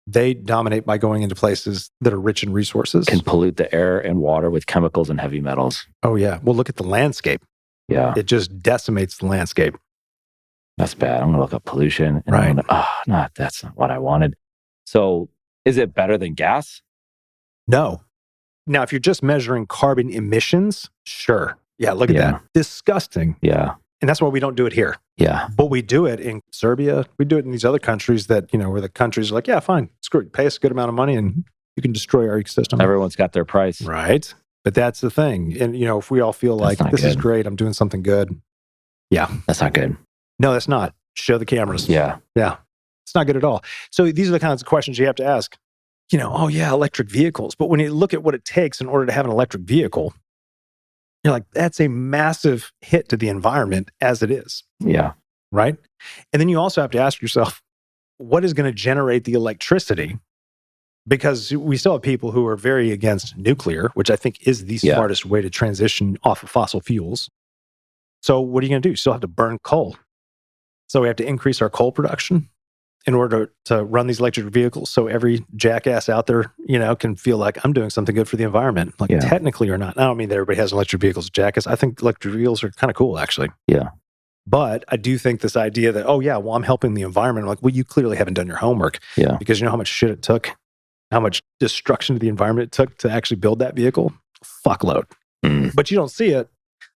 They dominate by going into places that are rich in resources. Can pollute the air and water with chemicals and heavy metals. Oh, yeah. Well, look at the landscape. Yeah. It just decimates the landscape. That's bad. I'm going to look up pollution. And that's not what I wanted. So is it better than gas? No. Now, if you're just measuring carbon emissions, sure. Yeah, look at that. Disgusting. Yeah. And that's why we don't do it here. Yeah. But we do it in Serbia. We do it in these other countries that, where the countries are like, yeah, fine, screw it. Pay us a good amount of money and you can destroy our ecosystem. Everyone's got their price. Right. But that's the thing. And, if we all feel like this is great, I'm doing something good. Yeah. That's not good. No, that's not. Show the cameras. Yeah. Yeah. It's not good at all. So these are the kinds of questions you have to ask. Electric vehicles. But when you look at what it takes in order to have an electric vehicle, you're like, that's a massive hit to the environment as it is. Yeah. Right? And then you also have to ask yourself, what is going to generate the electricity? Because we still have people who are very against nuclear, which I think is the smartest way to transition off of fossil fuels. So what are you going to do? You still have to burn coal. So we have to increase our coal production in order to run these electric vehicles. So every jackass out there, can feel like I'm doing something good for the environment. Like technically or not. I don't mean that everybody has electric vehicles, jackass. I think electric vehicles are kind of cool, actually. Yeah. But I do think this idea that, I'm helping the environment. I'm like, well, you clearly haven't done your homework. Yeah. Because you know how much shit it took, how much destruction to the environment it took to actually build that vehicle? Fuckload. But you don't see it.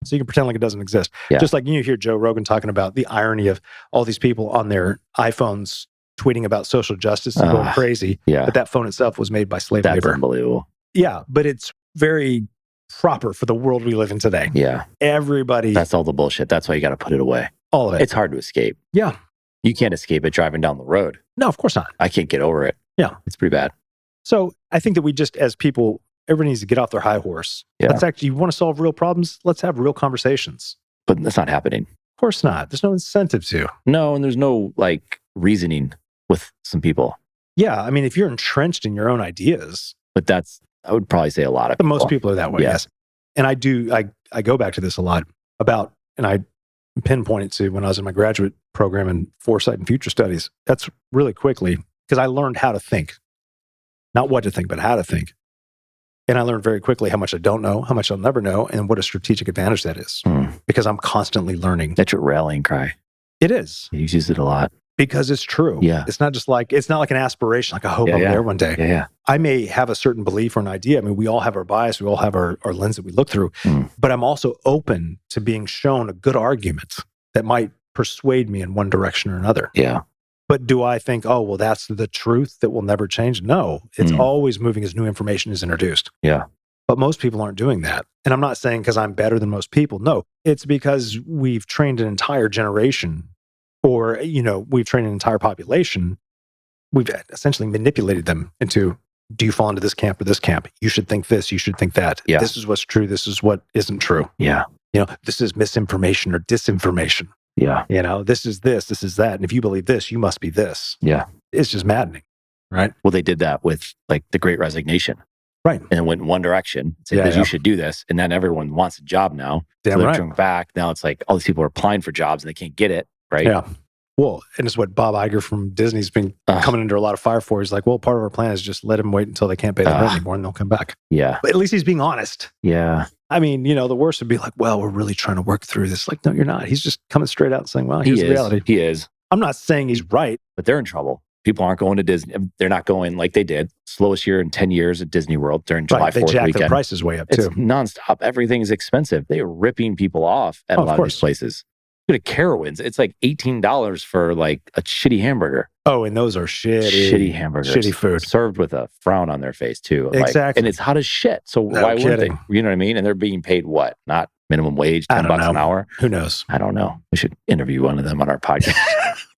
So you can pretend like it doesn't exist. Yeah. Just like you hear Joe Rogan talking about the irony of all these people on their iPhones tweeting about social justice and going crazy. Yeah. But that phone itself was made by slave labor. That's unbelievable. Yeah. But it's very proper for the world we live in today. Yeah. Everybody. That's all the bullshit. That's why you got to put it away. All of it. It's hard to escape. Yeah. You can't escape it driving down the road. No, of course not. I can't get over it. Yeah. It's pretty bad. So I think that we just, as people, everybody needs to get off their high horse. Yeah. Let's actually, you want to solve real problems? Let's have real conversations. But that's not happening. Of course not. There's no incentive to. No, and there's no reasoning with some people. Yeah. I mean, if you're entrenched in your own ideas. But I would probably say a lot of people. Most people are that way, yes. And I go back to this a lot about, and I pinpoint it to when I was in my graduate program in foresight and future studies. That's really quickly, because I learned how to think. Not what to think, but how to think. And I learned very quickly how much I don't know, how much I'll never know, and what a strategic advantage that is. Because I'm constantly learning. That's your rallying cry. It is. You use it a lot. Because it's true. Yeah. It's not like an aspiration, like I hope I'm there one day. Yeah. I may have a certain belief or an idea. I mean, we all have our bias. We all have our lens that we look through. But I'm also open to being shown a good argument that might persuade me in one direction or another. Yeah. But do I think, that's the truth that will never change? No. It's always moving as new information is introduced. Yeah. But most people aren't doing that. And I'm not saying because I'm better than most people. No. It's because we've trained an entire generation or, we've trained an entire population. We've essentially manipulated them into, do you fall into this camp or this camp? You should think this, you should think that. Yeah. This is what's true. This is what isn't true. Yeah. This is misinformation or disinformation. Yeah. This is that. And if you believe this, you must be this. Yeah. It's just maddening. Right. Well, they did that with the Great Resignation. Right. And it went in one direction. Said, you should do this. And then everyone wants a job now. Damn so right. They're going back. Now it's like all these people are applying for jobs and they can't get it. Right. Yeah. Well, and it's what Bob Iger from Disney's been coming under a lot of fire for. He's like, well, part of our plan is just let them wait until they can't pay the rent anymore and they'll come back. Yeah. But at least he's being honest. Yeah. I mean, the worst would be like, well, we're really trying to work through this. Like, no, you're not. He's just coming straight out and saying, well, here's the reality. He is. I'm not saying he's right. But they're in trouble. People aren't going to Disney. They're not going like they did. Slowest year in 10 years at Disney World during July 4th weekend. They jack the prices way up too. It's nonstop. Everything's expensive. They are ripping people off at a lot of these places. Go to Carowinds. It's like $18 for like a shitty hamburger. Oh, and those are shitty hamburgers. Shitty food. Served with a frown on their face too. Exactly. And it's hot as shit. So why wouldn't they? You know what I mean? And they're being paid what? Not minimum wage, $10 an hour? Who knows? I don't know. We should interview one of them on our podcast.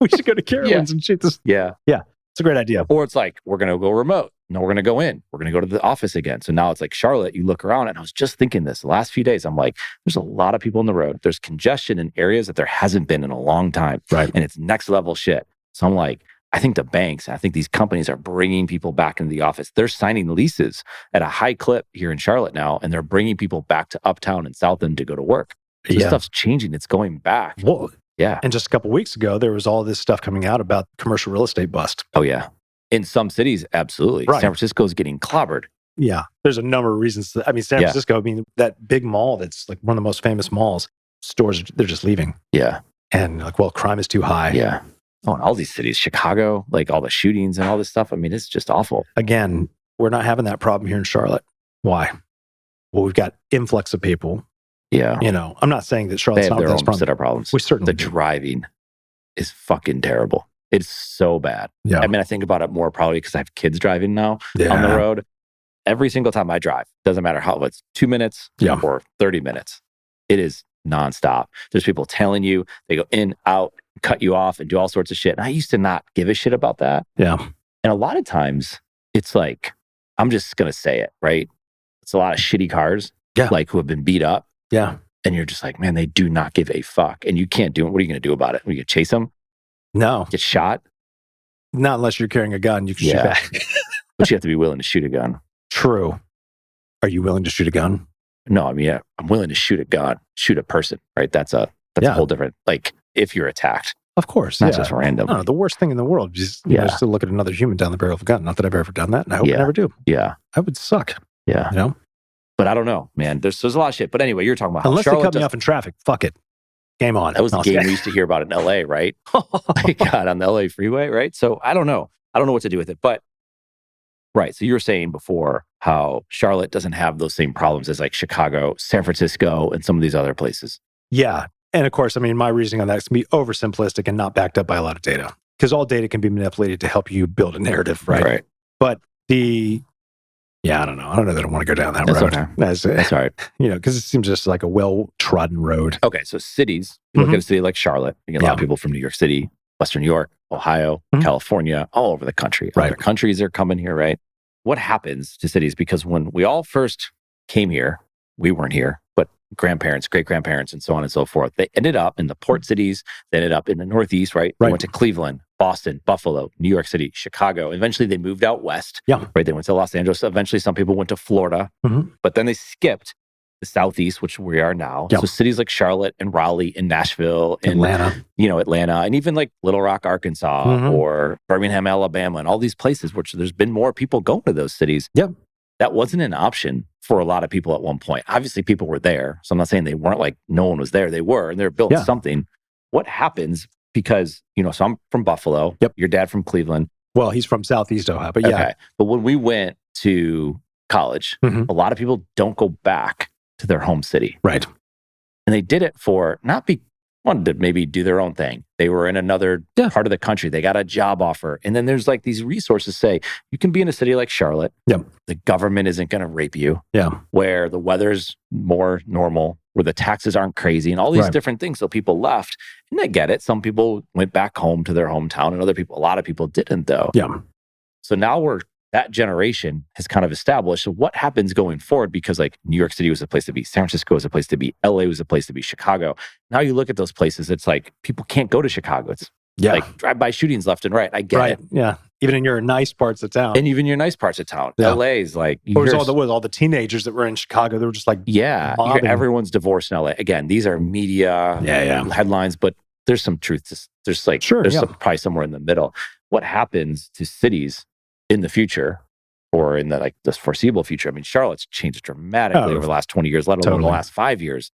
We should go to Carowinds and shoot this. Yeah. Yeah. It's a great idea. Or it's like, we're going to go remote. no, we're going to go in. We're going to go to the office again. So now it's like Charlotte, you look around, and I was just thinking this the last few days. I'm like, there's a lot of people on the road. There's congestion in areas that there hasn't been in a long time. Right. And it's next level shit. So I'm like, I think the banks, I think these companies are bringing people back into the office. They're signing leases at a high clip here in Charlotte now, and they're bringing people back to Uptown and South End to go to work. So this stuff's changing. It's going back. Well, yeah. And just a couple of weeks ago, there was all this stuff coming out about commercial real estate bust. Oh, yeah. In some cities, absolutely. Right. San Francisco's getting clobbered. Yeah. There's a number of reasons. San Francisco, I mean, that big mall that's like one of the most famous malls, stores, they're just leaving. Yeah. And like, well, crime is too high. Yeah. Oh, and all these cities, Chicago, like all the shootings and all this stuff. I mean, it's just awful. Again, we're not having that problem here in Charlotte. Why? Well, we've got influx of people. Yeah. I'm not saying that Charlotte's they have not their with own set of problems. We certainly The do. driving is fucking terrible. It's so bad. Yeah. I mean, I think about it more probably because I have kids driving now on the road. Every single time I drive, doesn't matter how it's 2 minutes or 30 minutes, it is nonstop. There's people telling you, they go in, out, cut you off and do all sorts of shit. And I used to not give a shit about that. Yeah. And a lot of times it's like, I'm just going to say it, right? It's a lot of shitty cars, like who have been beat up. Yeah. And you're just like, man, they do not give a fuck. And you can't do it. What are you going to do about it? Are you going to chase them? No. Get shot? Not unless you're carrying a gun. You can shoot back. But you have to be willing to shoot a gun. True. Are you willing to shoot a gun? No, I mean, I'm willing to shoot a gun, shoot a person, right? That's a whole different, like, if you're attacked. Of course. Not just random. No, the worst thing in the world is just to look at another human down the barrel of a gun. Not that I've ever done that, and I hope I never do. Yeah. That would suck. Yeah. But I don't know, man. There's a lot of shit. But anyway, you're talking about unless Charlotte they cut me off in traffic, fuck it. Game on. That was the game we used to hear about in LA, right? God, on the LA freeway, right? So I don't know. I don't know what to do with it. But right. So you were saying before how Charlotte doesn't have those same problems as like Chicago, San Francisco, and some of these other places. Yeah. And of course, I mean, my reasoning on that is going to be oversimplistic and not backed up by a lot of data. Because all data can be manipulated to help you build a narrative, right? But I don't know. I don't know that I want to go down that road. Okay. That's all right. Because it seems just like a well-trodden road. Okay. So cities, you look at a city like Charlotte, you get a lot of people from New York City, Western New York, Ohio, California, all over the country. Other countries are coming here, right? What happens to cities? Because when we all first came here, we weren't here, but grandparents, great-grandparents, and so on and so forth, they ended up in the port cities. They ended up in the Northeast, right? They went to Cleveland, Boston, Buffalo, New York City, Chicago. Eventually, they moved out west. Yeah. Right? They went to Los Angeles. Eventually, some people went to Florida. But then they skipped the Southeast, which we are now. So cities like Charlotte and Raleigh and Nashville and Atlanta, and even like Little Rock, Arkansas, or Birmingham, Alabama, and all these places, which there's been more people going to those cities. Yep. That wasn't an option for a lot of people at one point. Obviously, people were there. So I'm not saying they weren't, like no one was there. They were, and they're built something. What happens? Because, so I'm from Buffalo. Yep. Your dad from Cleveland. Well, he's from Southeast Ohio, but Okay. But when we went to college, a lot of people don't go back to their home city. Right. And they did it for wanted to maybe do their own thing. They were in another part of the country. They got a job offer. And then there's like these resources say, you can be in a city like Charlotte. Yep. The government isn't going to rape you. Yeah. Where the weather's more normal, where the taxes aren't crazy and all these different things. So people left and I get it. Some people went back home to their hometown and a lot of people didn't though. Yeah. So now that generation has kind of established. So what happens going forward? Because like New York City was a place to be, San Francisco was a place to be, LA was a place to be, Chicago. Now you look at those places, it's like people can't go to Chicago. It's like drive-by shootings left and right. I get it. Yeah. Even in your nice parts of town. And even your nice parts of town. LA is like... all the teenagers that were in Chicago, they were just like... Yeah. Everyone's divorced in LA. Again, these are media headlines, but there's some truth. There's like... probably somewhere in the middle. What happens to cities in the future or in the foreseeable future? I mean, Charlotte's changed dramatically over the last 20 years, let alone the last 5 years.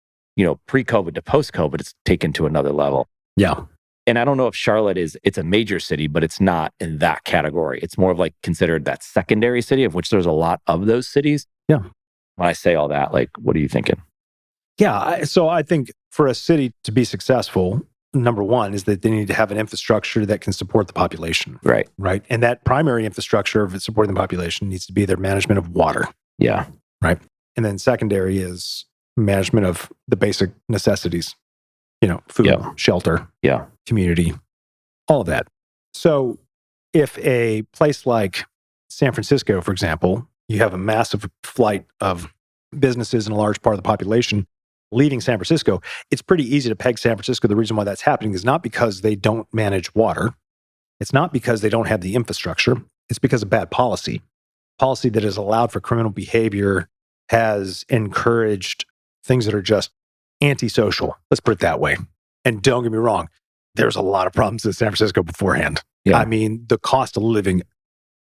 Pre-COVID to post-COVID, it's taken to another level. Yeah. And I don't know if Charlotte it's a major city, but it's not in that category. It's more of like considered that secondary city, of which there's a lot of those cities. Yeah. When I say all that, like, what are you thinking? Yeah. So I think for a city to be successful, number one is that they need to have an infrastructure that can support the population. Right. Right. And that primary infrastructure of supporting the population needs to be their management of water. Yeah. Right. And then secondary is management of the basic necessities, food, shelter, community, all of that. So if a place like San Francisco, for example, you have a massive flight of businesses and a large part of the population leaving San Francisco. It's pretty easy to peg San Francisco. The reason why that's happening is not because they don't manage water. It's not because they don't have the infrastructure. It's because of bad policy. Policy that has allowed for criminal behavior, has encouraged things that are just antisocial. Let's put it that way. And don't get me wrong, there's a lot of problems in San Francisco beforehand. Yeah. I mean, the cost of living,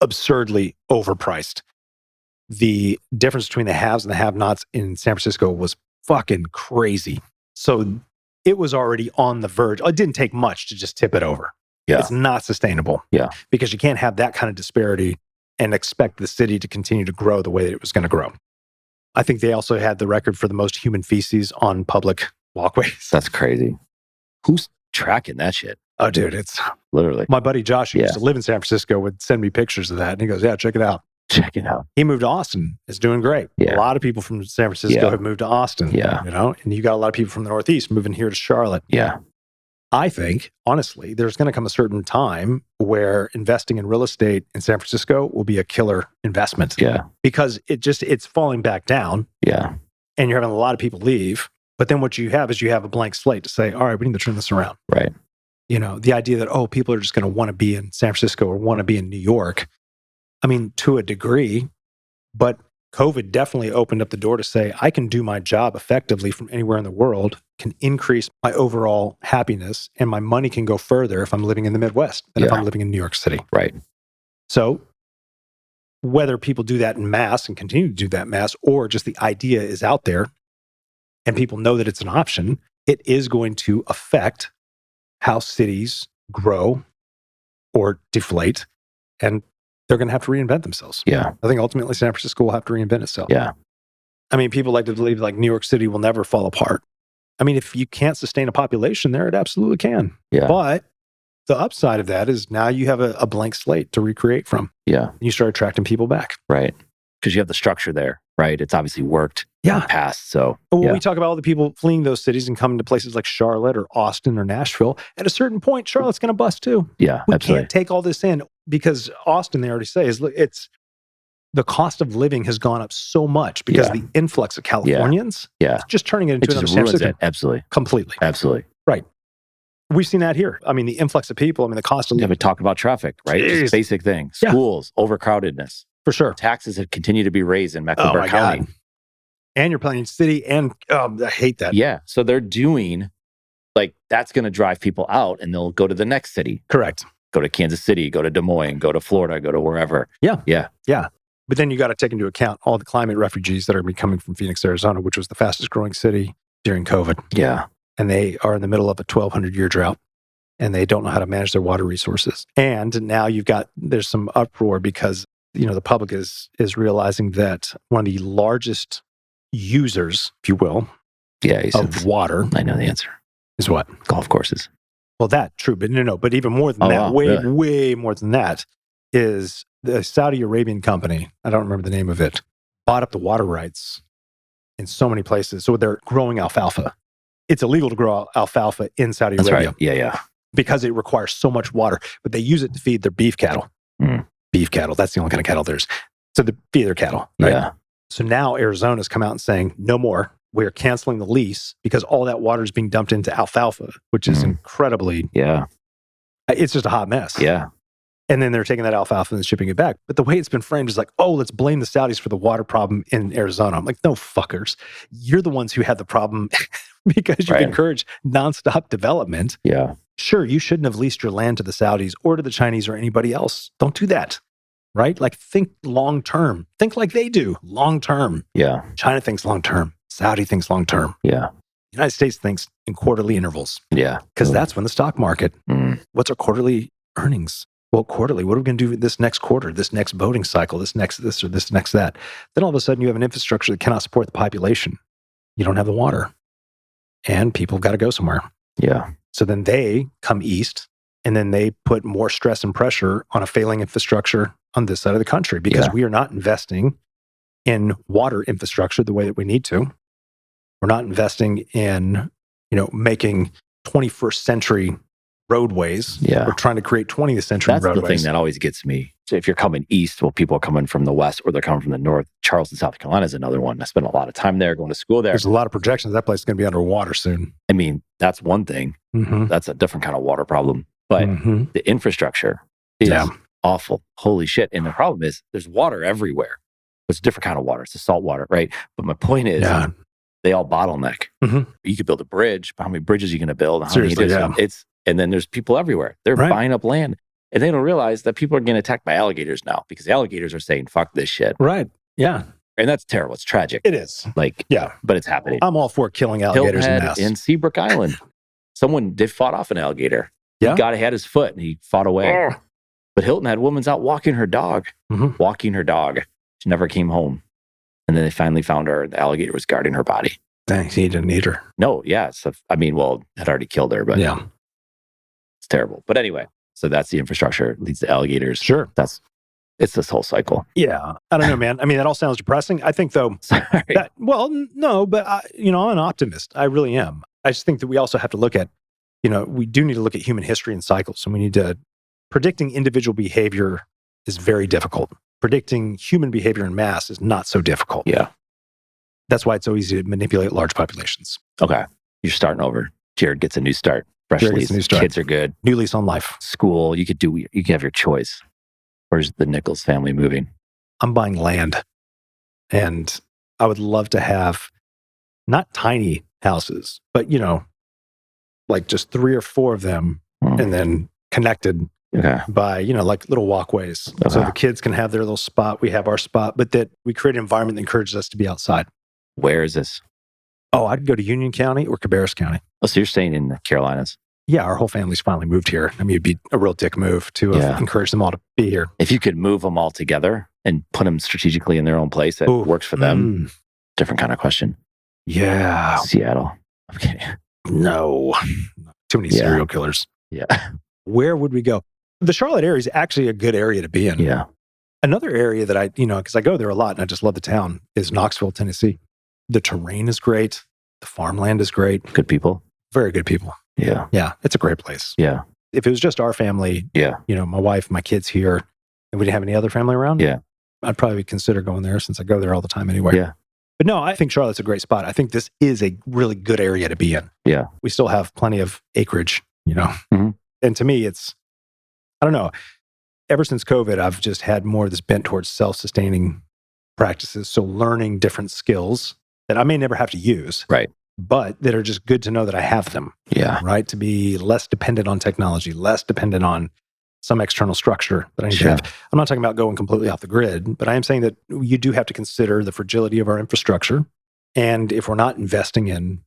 absurdly overpriced. The difference between the haves and the have-nots in San Francisco was fucking crazy. So it was already on the verge. It didn't take much to just tip it over. Yeah. It's not sustainable. Yeah. Because you can't have that kind of disparity and expect the city to continue to grow the way that it was going to grow. I think they also had the record for the most human feces on public walkways. That's crazy. Who's tracking that shit? Oh, dude, it's literally. My buddy Josh, who used to live in San Francisco, would send me pictures of that. And he goes, yeah, check it out. Check it out. He moved to Austin. It's doing great. Yeah. A lot of people from San Francisco have moved to Austin. Yeah. You know, and you got a lot of people from the Northeast moving here to Charlotte. Yeah. I think, honestly, there's going to come a certain time where investing in real estate in San Francisco will be a killer investment. Yeah. Because it's falling back down. Yeah. And you're having a lot of people leave. But then what you have is you have a blank slate to say, all right, we need to turn this around. Right. You know, the idea that, oh, people are just going to want to be in San Francisco or want to be in New York. I mean, to a degree, but COVID definitely opened up the door to say, I can do my job effectively from anywhere in the world, can increase my overall happiness, and my money can go further if I'm living in the Midwest than if I'm living in New York City. Right. So whether people do that in mass and continue to do that in mass, or just the idea is out there and people know that it's an option, it is going to affect how cities grow or deflate, and they're going to have to reinvent themselves. Yeah. I think ultimately San Francisco will have to reinvent itself. Yeah. I mean, people like to believe like New York City will never fall apart. I mean, if you can't sustain a population there, it absolutely can. Yeah. But the upside of that is now you have a blank slate to recreate from. Yeah. You start attracting people back. Right. Because you have the structure there, right? It's obviously worked in the past. So when we talk about all the people fleeing those cities and coming to places like Charlotte or Austin or Nashville, at a certain point, Charlotte's going to bust too. Yeah, we absolutely. Can't take all this in because Austin, they already say, it's the cost of living has gone up so much because of the influx of Californians. Yeah. It's just turning it into another San Francisco. Absolutely. Completely. Absolutely. Right. We've seen that here. I mean, the influx of people, the cost of living. Yeah, but talk about traffic, right? Just basic thing. Schools, overcrowdedness. For sure. Taxes have continued to be raised in Mecklenburg County. God. And you're playing city and I hate that. Yeah. So they're doing, that's going to drive people out and they'll go to the next city. Correct. Go to Kansas City, go to Des Moines, go to Florida, go to wherever. Yeah. Yeah. Yeah. But then you got to take into account all the climate refugees that are going to be coming from Phoenix, Arizona, which was the fastest growing city during COVID. Yeah. And they are in the middle of a 1,200-year drought. And they don't know how to manage their water resources. And now there's some uproar because, the public is realizing that one of the largest users, if you will, of water. I know the answer. Is what? Golf courses. Well, that, true. But no. But even more than that, way more than that, is the Saudi Arabian company, I don't remember the name of it, bought up the water rights in so many places. So they're growing alfalfa. It's illegal to grow alfalfa in Saudi Arabia. Right. Yeah. Because it requires so much water, but they use it to feed their beef cattle. Beef cattle, that's the only kind of cattle there's. So they feed their cattle, right? Yeah. So now Arizona's come out and saying, no more. We're canceling the lease because all that water is being dumped into alfalfa, which is incredibly... Yeah. It's just a hot mess. Yeah. And then they're taking that alfalfa and shipping it back. But the way it's been framed is like, oh, let's blame the Saudis for the water problem in Arizona. I'm like, no, fuckers. You're the ones who had the problem because you've encouraged nonstop development. Yeah. Sure, you shouldn't have leased your land to the Saudis or to the Chinese or anybody else. Don't do that, right? Like, think long term. Think like they do, long term. Yeah. China thinks long term. Saudi thinks long term. Yeah. The United States thinks in quarterly intervals. Yeah. Because that's when the stock market, what's our quarterly earnings? Well, quarterly, what are we going to do this next quarter, this next voting cycle, this next this or this next that? Then all of a sudden you have an infrastructure that cannot support the population. You don't have the water. And people have got to go somewhere. Yeah. So then they come east and then they put more stress and pressure on a failing infrastructure on this side of the country because we are not investing in water infrastructure the way that we need to. We're not investing in, making 21st century roadways. Yeah. We're trying to create 20th century roadways. That's the thing that always gets me. So if you're coming east, well, people are coming from the west or they're coming from the north. Charleston, South Carolina is another one. I spent a lot of time there, going to school there. There's a lot of projections. That place is going to be underwater soon. I mean, that's one thing. That's a different kind of water problem. But the infrastructure is awful. Holy shit. And the problem is there's water everywhere. It's a different kind of water. It's the salt water, right? But my point is they all bottleneck. You could build a bridge, but how many bridges are you going to build? Seriously, and then there's people everywhere. They're buying up land. And they don't realize that people are getting attacked by alligators now because the alligators are saying, fuck this shit. Right. Yeah. And that's terrible. It's tragic. It is. But it's happening. I'm all for killing alligators in mass. In Seabrook Island, they fought off an alligator. Yeah. He had his foot and he fought away. But Hilton had a woman's out walking her dog. She never came home. And then they finally found her. The alligator was guarding her body. Thanks. He didn't eat her. No, yeah. So, had already killed her, but it's terrible. But anyway, so that's the infrastructure. It leads to alligators. Sure. It's this whole cycle. Yeah. I don't know, man. I mean, that all sounds depressing. I think, though, no, but, I'm an optimist. I really am. I just think that we also have to look at, we do need to look at human history and cycles. And we need to, predicting individual behavior is very difficult. Predicting human behavior in mass is not so difficult. Yeah. That's why it's so easy to manipulate large populations. Okay. You're starting over. Jared gets a new start. Fresh lease. Kids are good. New lease on life. School. You can have your choice. Where's the Nichols family moving? I'm buying land. And I would love to have not tiny houses, but, like just 3 or 4 of them and then connected by, like little walkways. So the kids can have their little spot. We have our spot, but that we create an environment that encourages us to be outside. Where is this? Oh, I'd go to Union County or Cabarrus County. Oh, so you're staying in the Carolinas? Yeah, our whole family's finally moved here. I mean, it'd be a real dick move to encourage them all to be here. If you could move them all together and put them strategically in their own place that works for them, different kind of question. Yeah. Seattle. Okay. No. Too many serial killers. Yeah. Where would we go? The Charlotte area is actually a good area to be in. Yeah. Another area that I, because I go there a lot and I just love the town, is Knoxville, Tennessee. The terrain is great. The farmland is great. Good people. Very good people. Yeah. Yeah. It's a great place. Yeah. If it was just our family, my wife, my kids here, and we didn't have any other family around, I'd probably consider going there since I go there all the time anyway. Yeah. But no, I think Charlotte's a great spot. I think this is a really good area to be in. Yeah. We still have plenty of acreage, And to me, it's, I don't know, ever since COVID, I've just had more of this bent towards self-sustaining practices. So learning different skills that I may never have to use. Right. But that are just good to know that I have them. Yeah. Right. To be less dependent on technology, less dependent on some external structure that I need to have. I'm not talking about going completely off the grid, but I am saying that you do have to consider the fragility of our infrastructure. And if we're not investing in,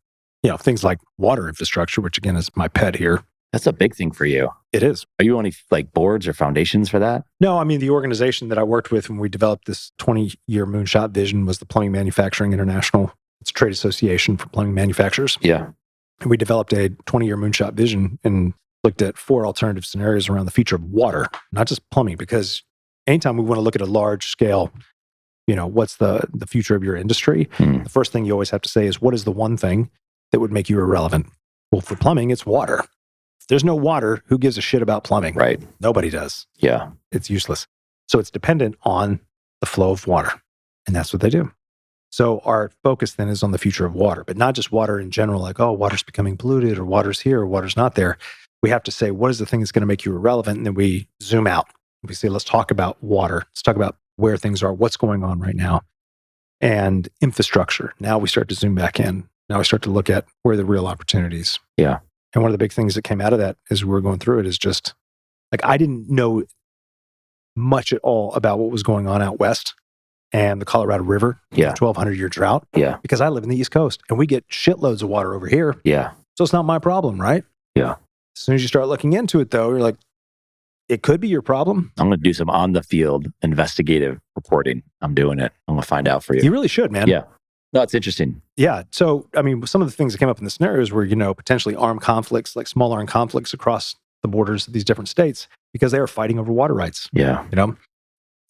things like water infrastructure, which again is my pet here. That's a big thing for you. It is. Are you on any boards or foundations for that? No, I mean, the organization that I worked with when we developed this 20-year moonshot vision was the Plumbing Manufacturing International. It's a trade association for plumbing manufacturers. Yeah. And we developed a 20-year moonshot vision and looked at 4 alternative scenarios around the future of water, not just plumbing, because anytime we want to look at a large scale, what's the future of your industry? The first thing you always have to say is, what is the one thing that would make you irrelevant? Well, for plumbing, it's water. If there's no water, who gives a shit about plumbing? Right. Nobody does. Yeah. It's useless. So it's dependent on the flow of water. And that's what they do. So our focus then is on the future of water, but not just water in general, like, oh, water's becoming polluted or water's here or water's not there. We have to say, what is the thing that's going to make you irrelevant? And then we zoom out. We say, let's talk about water. Let's talk about where things are, what's going on right now. And infrastructure. Now we start to zoom back in. Now we start to look at where the real opportunities. Yeah. And one of the big things that came out of that as we were going through it is just, like, I didn't know much at all about what was going on out west and the Colorado River, 1,200-year drought. Yeah. Because I live in the East Coast and we get shitloads of water over here. Yeah. So it's not my problem, right? Yeah. As soon as you start looking into it, though, you're like, it could be your problem. I'm going to do some on-the-field investigative reporting. I'm doing it. I'm going to find out for you. You really should, man. Yeah. No, it's interesting. Yeah. So, I mean, some of the things that came up in the scenarios were, potentially armed conflicts, like small armed conflicts across the borders of these different states because they are fighting over water rights. Yeah.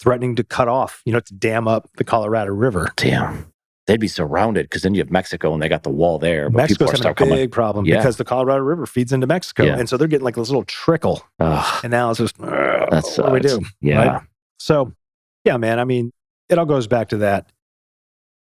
Threatening to cut off, to dam up the Colorado River. Damn. They'd be surrounded because then you have Mexico and they got the wall there. But Mexico's having a big problem because the Colorado River feeds into Mexico. Yeah. And so they're getting like this little trickle. And now it's just, what do we do? Yeah. Right? So, yeah, man, I mean, it all goes back to that.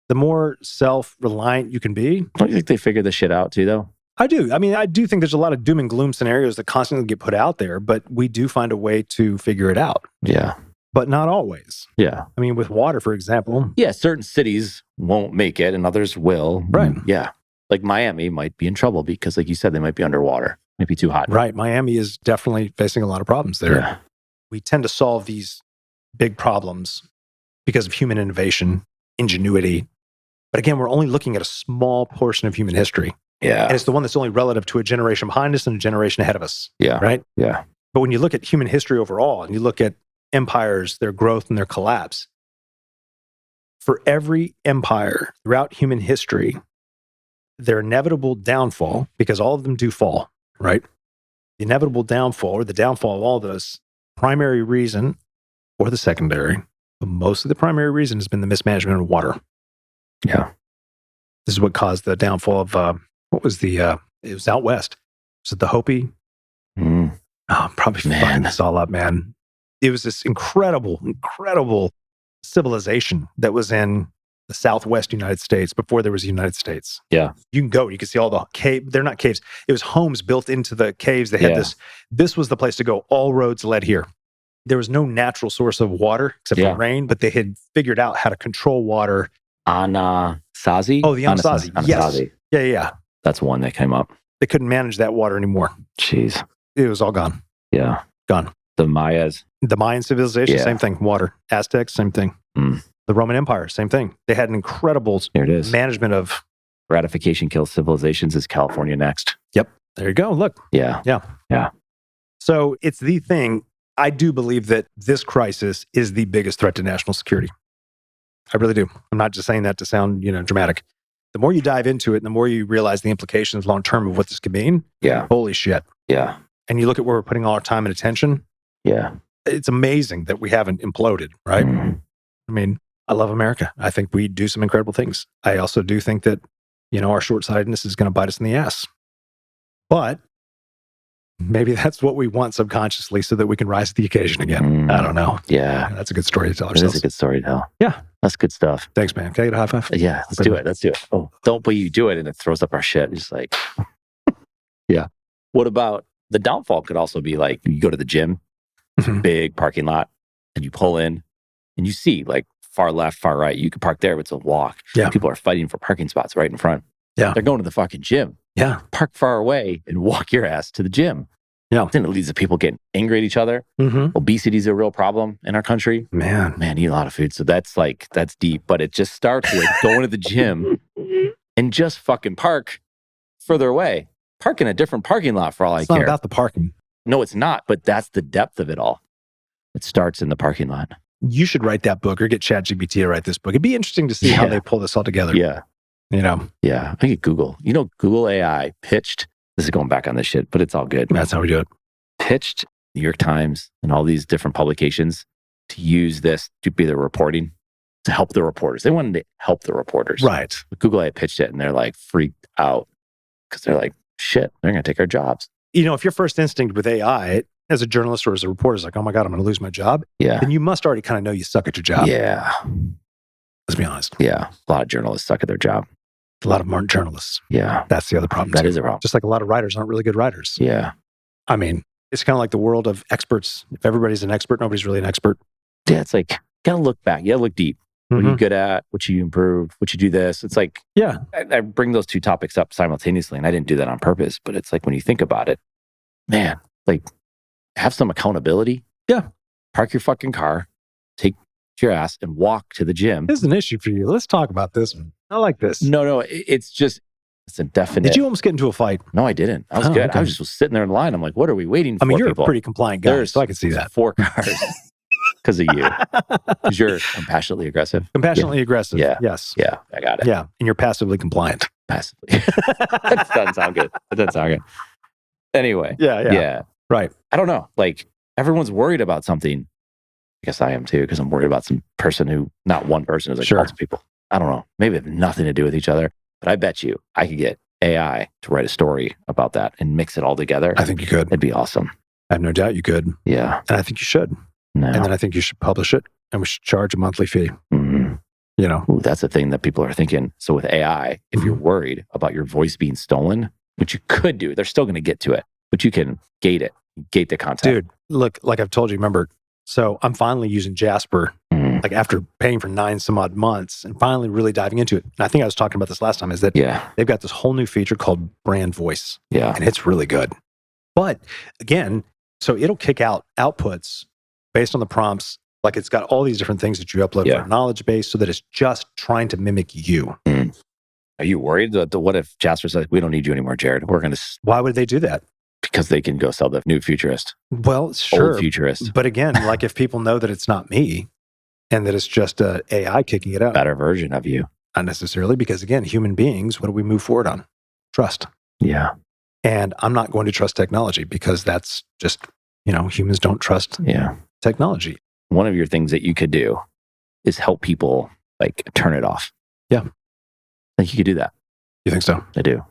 The more self-reliant you can be. Don't you think they figure this shit out too, though? I do. I mean, I do think there's a lot of doom and gloom scenarios that constantly get put out there, but we do find a way to figure it out. Yeah. But not always. Yeah. I mean, with water, for example. Yeah, certain cities won't make it and others will. Right. Yeah. Like Miami might be in trouble because, like you said, they might be underwater. Might be too hot. Right. Miami is definitely facing a lot of problems there. Yeah. We tend to solve these big problems because of human innovation, ingenuity. But again, we're only looking at a small portion of human history. Yeah. And it's the one that's only relative to a generation behind us and a generation ahead of us. Yeah. Right? Yeah. But when you look at human history overall and you look at empires, their growth and their collapse, for every empire throughout human history, their inevitable downfall, because all of them do fall, right? The inevitable downfall or the downfall of all those, primary reason or the secondary, but most of the primary reason has been the mismanagement of water. Yeah. This is what caused the downfall of, what was it was out west. Was it the Hopi? Mm. Oh, I'm probably fucking this all up, man. It was this incredible civilization that was in the Southwest United States before there was the United States. Yeah. You can go, you can see all the cave. They're not caves. It was homes built into the caves. They had this was the place to go. All roads led here. There was no natural source of water except for rain, but they had figured out how to control water. Anasazi? Oh, the Anasazi. Yes. Yeah. That's one that came up. They couldn't manage that water anymore. Jeez. It was all gone. Yeah. Gone. The Mayas. The Mayan civilization, same thing. Water. Aztecs, same thing. Mm. The Roman Empire, same thing. They had an incredible management of... Ratification kills civilizations. Is California next? Yep. There you go. Look. Yeah. So it's the thing. I do believe that this crisis is the biggest threat to national security. I really do. I'm not just saying that to sound, dramatic. The more you dive into it, the more you realize the implications long term of what this could mean. Yeah. Holy shit. Yeah. And you look at where we're putting all our time and attention. Yeah. It's amazing that we haven't imploded, right? Mm. I mean, I love America. I think we do some incredible things. I also do think that, our short-sightedness is going to bite us in the ass. But maybe that's what we want subconsciously so that we can rise to the occasion again. I don't know. Yeah. That's a good story to tell ourselves. That's a good story to tell. Yeah. That's good stuff. Thanks, man. Can I get a high five? Yeah, let's do it. Oh, don't, but you do it and it throws up our shit. It's like, yeah. What about the downfall could also be like, you go to the gym, big parking lot, and you pull in and you see like far left, far right. You can park there, but it's a walk. Yeah. People are fighting for parking spots right in front. Yeah. They're going to the fucking gym. Yeah. Park far away and walk your ass to the gym. Yeah. Then it leads to people getting angry at each other. Mm-hmm. Obesity is a real problem in our country. Man, eat a lot of food. So that's deep. But it just starts with going to the gym and just fucking park further away. Park in a different parking lot for all I care. It's not about the parking. No, it's not. But that's the depth of it all. It starts in the parking lot. You should write that book or get ChatGPT to write this book. It'd be interesting to see how they pull this all together. Yeah. Yeah. I think Google. Google AI pitched. This is going back on this shit, but it's all good. That's how we do it. Pitched New York Times and all these different publications to use this to be their reporting, to help the reporters. They wanted to help the reporters. Right. But Google AI pitched it and they're like freaked out because they're like, shit, they're going to take our jobs. If your first instinct with AI as a journalist or as a reporter is like, oh my God, I'm going to lose my job. Yeah. Then you must already kind of know you suck at your job. Yeah. Let's be honest. Yeah. A lot of journalists suck at their job. A lot of them aren't journalists. Yeah. That's the other problem. That is a problem. Just like a lot of writers aren't really good writers. Yeah. I mean, it's kind of like the world of experts. If everybody's an expert, nobody's really an expert. Yeah. It's like, got to look back. You got to look deep. What are you good at? What you improve? What you do this? It's like, yeah. I bring those two topics up simultaneously and I didn't do that on purpose, but it's like when you think about it, man, like have some accountability. Yeah. Park your fucking car, take your ass and walk to the gym. This is an issue for you. Let's talk about this one. I like this. No, it's a definite. Did you almost get into a fight? No, I didn't. I was good. Okay. I was just sitting there in line. I'm like, what are we waiting for? I mean, you're people? A pretty compliant guy, so I can see that. 4 cars. Because of you. Because you're compassionately aggressive. Compassionately aggressive. Yeah. Yes. Yeah, I got it. Yeah. And you're passively compliant. Passively. That doesn't sound good. Anyway. Yeah. Right. I don't know. Like, everyone's worried about something. I guess I am too, because I'm worried about some person who, not one person, is like lots of people. I don't know. Maybe they have nothing to do with each other. But I bet you I could get AI to write a story about that and mix it all together. I think you could. It'd be awesome. I have no doubt you could. Yeah. And I think you should. No. And then I think you should publish it and we should charge a monthly fee. Ooh, that's the thing that people are thinking. So with AI, if you're worried about your voice being stolen, which you could do, they're still going to get to it, but you can gate the content. Dude, look, like I've told you, remember, so I'm finally using Jasper, like after paying for 9 some odd months and finally really diving into it. And I think I was talking about this last time, is that they've got this whole new feature called brand voice. Yeah. And it's really good. But again, so it'll kick out outputs based on the prompts. Like it's got all these different things that you upload for a knowledge base so that it's just trying to mimic you. Are you worried that what if Jasper says, we don't need you anymore, Jared? We're going to... Why would they do that? Because they can go sell the new futurist. Well, sure. Old futurist. But again, like if people know that it's not me and that it's just a AI kicking it out. Better version of you. Not necessarily, because again, human beings, what do we move forward on? Trust. Yeah. And I'm not going to trust technology because that's just, humans don't trust technology. One of your things that you could do is help people like turn it off. Yeah. Like you could do that. You think so? I do.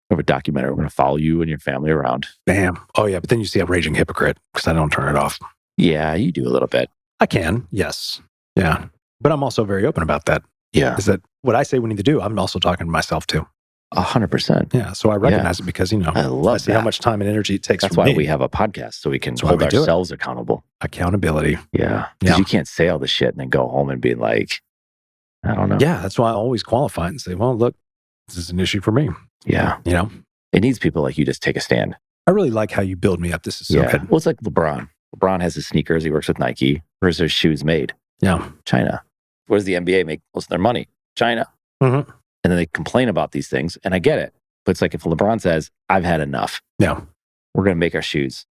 We have a documentary. We're going to follow you and your family around. Bam. Oh yeah. But then you see a raging hypocrite because I don't turn it off. Yeah, you do a little bit. I can. Yes. Yeah. But I'm also very open about that. Yeah. Is that what I say we need to do? I'm also talking to myself too. 100%. Yeah. So I recognize it because, I see how much time and energy it takes. That's why we have a podcast, so we can hold ourselves accountable. Accountability. Yeah. Because you can't say all the shit and then go home and be like, I don't know. Yeah. That's why I always qualify and say, well, look, this is an issue for me. Yeah. It needs people like you just take a stand. I really like how you build me up. This is so good. Well, it's like LeBron. LeBron has his sneakers. He works with Nike. Where's his shoes made? Yeah. China. Where does the NBA make most of their money? China. And then they complain about these things. And I get it. But it's like if LeBron says, I've had enough. Yeah. We're going to make our shoes.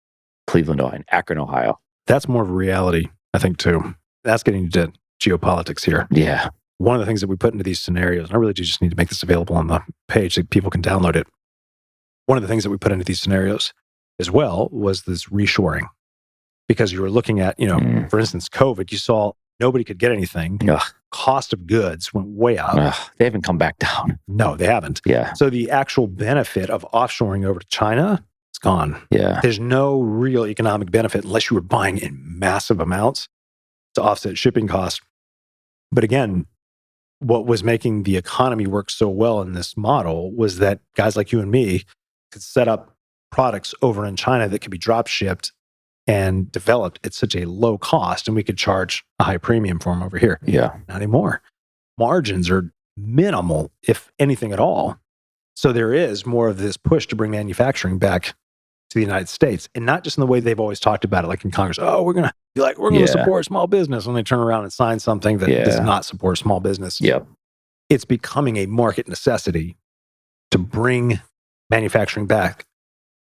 Cleveland, Ohio, Akron, Ohio. That's more of a reality, I think, too. That's getting into geopolitics here. Yeah. One of the things that we put into these scenarios, and I really do just need to make this available on the page so people can download it. One of the things that we put into these scenarios as well was this reshoring. Because you were looking at, for instance, COVID, you saw nobody could get anything. Cost of goods went way up. They haven't come back down. No, they haven't. Yeah. So the actual benefit of offshoring over to China, it's gone. Yeah. There's no real economic benefit unless you were buying in massive amounts to offset shipping costs. But again, what was making the economy work so well in this model was that guys like you and me could set up products over in China that could be drop shipped and developed at such a low cost, and we could charge a high premium for them over here. Yeah. Not anymore. Margins are minimal, if anything at all. So there is more of this push to bring manufacturing back to the United States, and not just in the way they've always talked about it, like in Congress. Oh, we're going to support small business, when they turn around and sign something that does not support small business. Yep. It's becoming a market necessity to bring manufacturing back,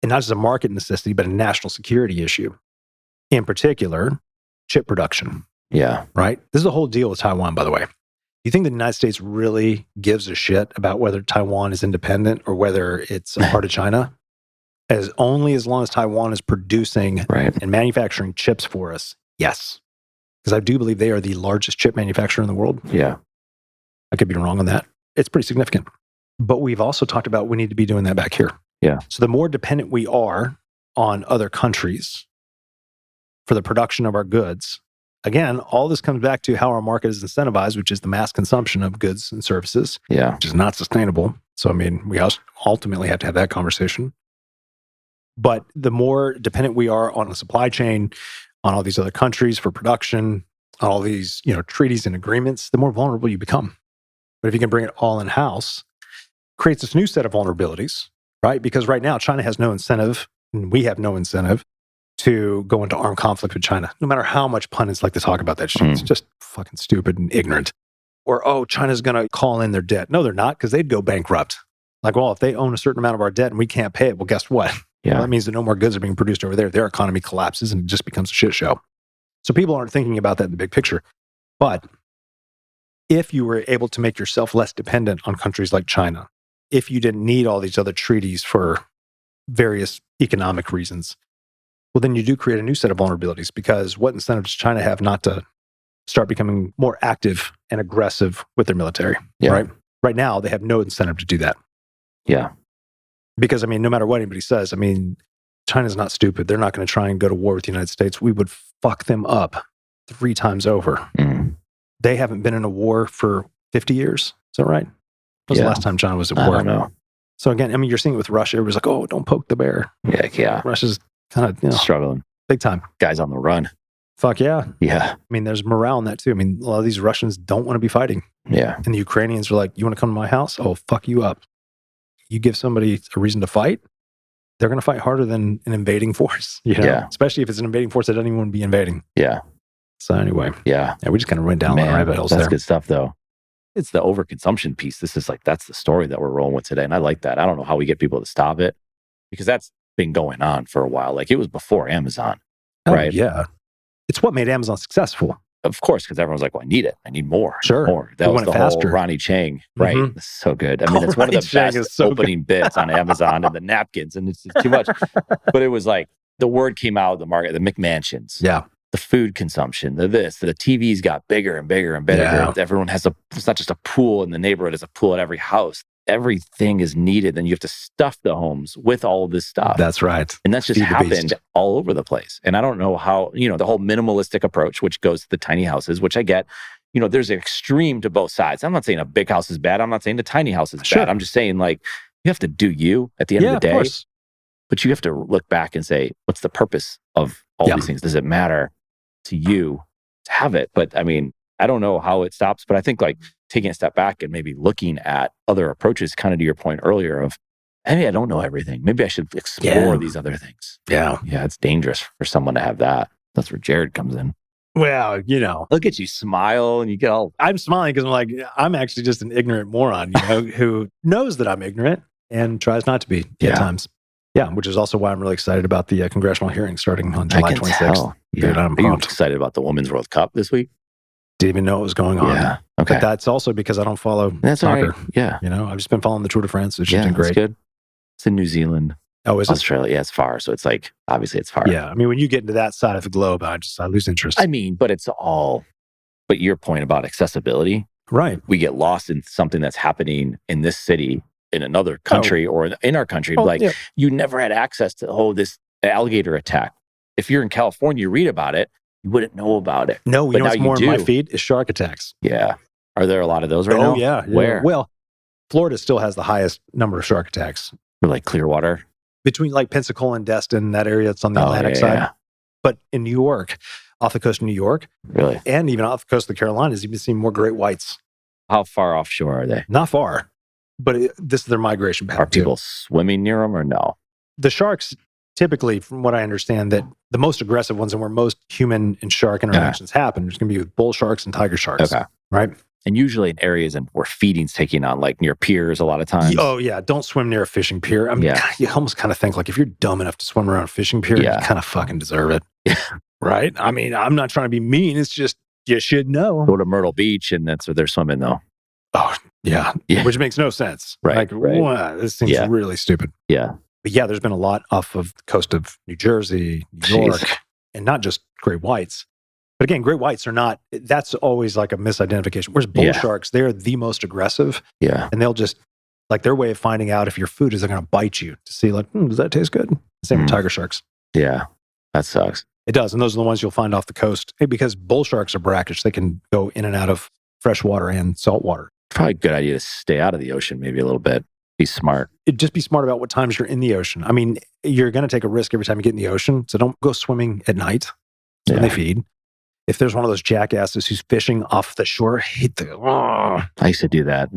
and not just a market necessity, but a national security issue. In particular, chip production. Yeah. Right? This is the whole deal with Taiwan, by the way. You think the United States really gives a shit about whether Taiwan is independent or whether it's a part of China? As long as Taiwan is producing and manufacturing chips for us, yes. Because I do believe they are the largest chip manufacturer in the world. Yeah. I could be wrong on that. It's pretty significant. But we've also talked about we need to be doing that back here. Yeah. So the more dependent we are on other countries for the production of our goods, again, all this comes back to how our market is incentivized, which is the mass consumption of goods and services, which is not sustainable. So, we ultimately have to have that conversation. But the more dependent we are on the supply chain, on all these other countries for production, on all these, treaties and agreements, the more vulnerable you become. But if you can bring it all in-house, creates this new set of vulnerabilities, right? Because right now, China has no incentive, and we have no incentive to go into armed conflict with China, no matter how much pundits like to talk about that shit. It's just fucking stupid and ignorant. Or, China's going to call in their debt. No, they're not, because they'd go bankrupt. Like, well, if they own a certain amount of our debt and we can't pay it, well, guess what? Yeah. Well, that means that no more goods are being produced over there. Their economy collapses and it just becomes a shit show. So people aren't thinking about that in the big picture. But if you were able to make yourself less dependent on countries like China, if you didn't need all these other treaties for various economic reasons, well, then you do create a new set of vulnerabilities, because what incentive does China have not to start becoming more active and aggressive with their military, right? Right now, they have no incentive to do that. Yeah. Because, no matter what anybody says, China's not stupid. They're not going to try and go to war with the United States. We would fuck them up 3 times over. They haven't been in a war for 50 years. Is that right? When was the last time China was at war? I don't know. So again, I mean, you're seeing it with Russia. Everybody's like, oh, don't poke the bear. Yeah. Russia's kind of, struggling. Big time. Guys on the run. Fuck yeah. Yeah. I mean, there's morale in that too. I mean, a lot of these Russians don't want to be fighting. Yeah. And the Ukrainians are like, you want to come to my house? Oh, fuck you up. You give somebody a reason to fight, they're going to fight harder than an invading force. Yeah. Especially if it's an invading force that doesn't even want to be invading. Yeah. So anyway. Yeah. We just kind of went down the rabbit holes there. That's good stuff though. It's the overconsumption piece. This is like, that's the story that we're rolling with today. And I like that. I don't know how we get people to stop it because that's been going on for a while. Like it was before Amazon, right? Yeah. It's what made Amazon successful. Of course, because everyone's like, well, I need it. I need more. Sure. More. That was the whole Ronnie Chang, right? It's so good. I mean, it's one of the best opening bits on Amazon and the napkins, and it's too much. But it was like, the word came out of the market, the McMansions. Yeah. The food consumption, the TVs got bigger and bigger and bigger. Yeah. Everyone has it's not just a pool in the neighborhood, it's a pool at every house. Everything is needed. And you have to stuff the homes with all of this stuff. That's right. And that's just happened all over the place. And I don't know how, the whole minimalistic approach, which goes to the tiny houses, which I get, there's an extreme to both sides. I'm not saying a big house is bad. I'm not saying the tiny house is bad. I'm just saying like, you have to do you at the end of the day. Of course. But you have to look back and say, what's the purpose of all these things? Does it matter to you to have it? But I mean, I don't know how it stops, but I think like taking a step back and maybe looking at other approaches, kind of to your point earlier of, hey, I don't know everything. Maybe I should explore these other things. Yeah. Yeah. It's dangerous for someone to have that. That's where Jared comes in. Well, look at you smile and you get all. I'm smiling because I'm like, I'm actually just an ignorant moron, who knows that I'm ignorant and tries not to be at times. Yeah, which is also why I'm really excited about the congressional hearing starting on July 26th. Yeah. Are you excited about the Women's World Cup this week? Didn't even know what was going on. Yeah. Okay. But that's also because I don't follow soccer. Right. Yeah. I've just been following the Tour de France, which has been great. That's good. It's in New Zealand. Oh, is it? Australia. Yeah, it's far. So it's like, obviously it's far. Yeah. I mean, when you get into that side of the globe, I lose interest. I mean, but your point about accessibility. Right. We get lost in something that's happening in this city, in another country or in our country. You never had access to, this alligator attack. If you're in California, you read about it, you wouldn't know about it. No, what's more in my feed is shark attacks. Yeah. Are there a lot of those right now? Oh, yeah. Where? Well, Florida still has the highest number of shark attacks. Like Clearwater? Between like Pensacola and Destin, that area, it's on the Atlantic side. Yeah. But in New York, off the coast of New York, really, and even off the coast of the Carolinas, you've been seeing more great whites. How far offshore are they? Not far, but this is their migration pattern. Are people swimming near them or no? The sharks, typically, from what I understand, that the most aggressive ones and where most human and shark interactions happen, there's going to be with bull sharks and tiger sharks. Okay. Right? And usually in areas where feeding's taking on, like near piers a lot of times. Oh, yeah. Don't swim near a fishing pier. I mean, you almost kind of think like if you're dumb enough to swim around a fishing pier, you kind of fucking deserve it. Yeah. Right? I mean, I'm not trying to be mean. It's just, you should know. Go to Myrtle Beach and that's where they're swimming though. Oh, yeah. Which makes no sense. Right. Wow, this seems really stupid. Yeah. But yeah, there's been a lot off of the coast of New Jersey, New York, and not just great whites. But again, great whites are not, that's always like a misidentification. Whereas bull sharks, they're the most aggressive. Yeah. And they'll just, like their way of finding out if your food is, they're going to bite you to see like, does that taste good? Same with tiger sharks. Yeah. That sucks. It does. And those are the ones you'll find off the coast. Because bull sharks are brackish. They can go in and out of fresh water and salt water. Probably a good idea to stay out of the ocean maybe a little bit. Be smart. Just be smart about what times you're in the ocean. I mean, you're going to take a risk every time you get in the ocean. So don't go swimming at night when they feed. If there's one of those jackasses who's fishing off the shore, hit the... I used to do that.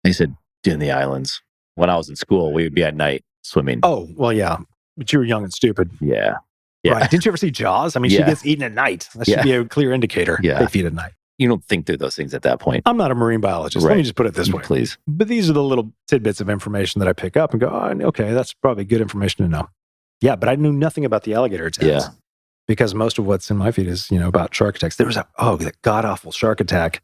I used to do in the islands. When I was in school, we would be at night swimming. Oh, well, yeah. But you were young and stupid. Yeah. Right. Didn't you ever see Jaws? I mean, she gets eaten at night. That should be a clear indicator. Yeah. They feed at night. You don't think through those things at that point. I'm not a marine biologist. Let me just put it this way. Please. But these are the little tidbits of information that I pick up and go, oh, okay, that's probably good information to know. Yeah, but I knew nothing about the alligator attacks. Yeah. Because most of what's in my feed is, about shark attacks. There was that god-awful shark attack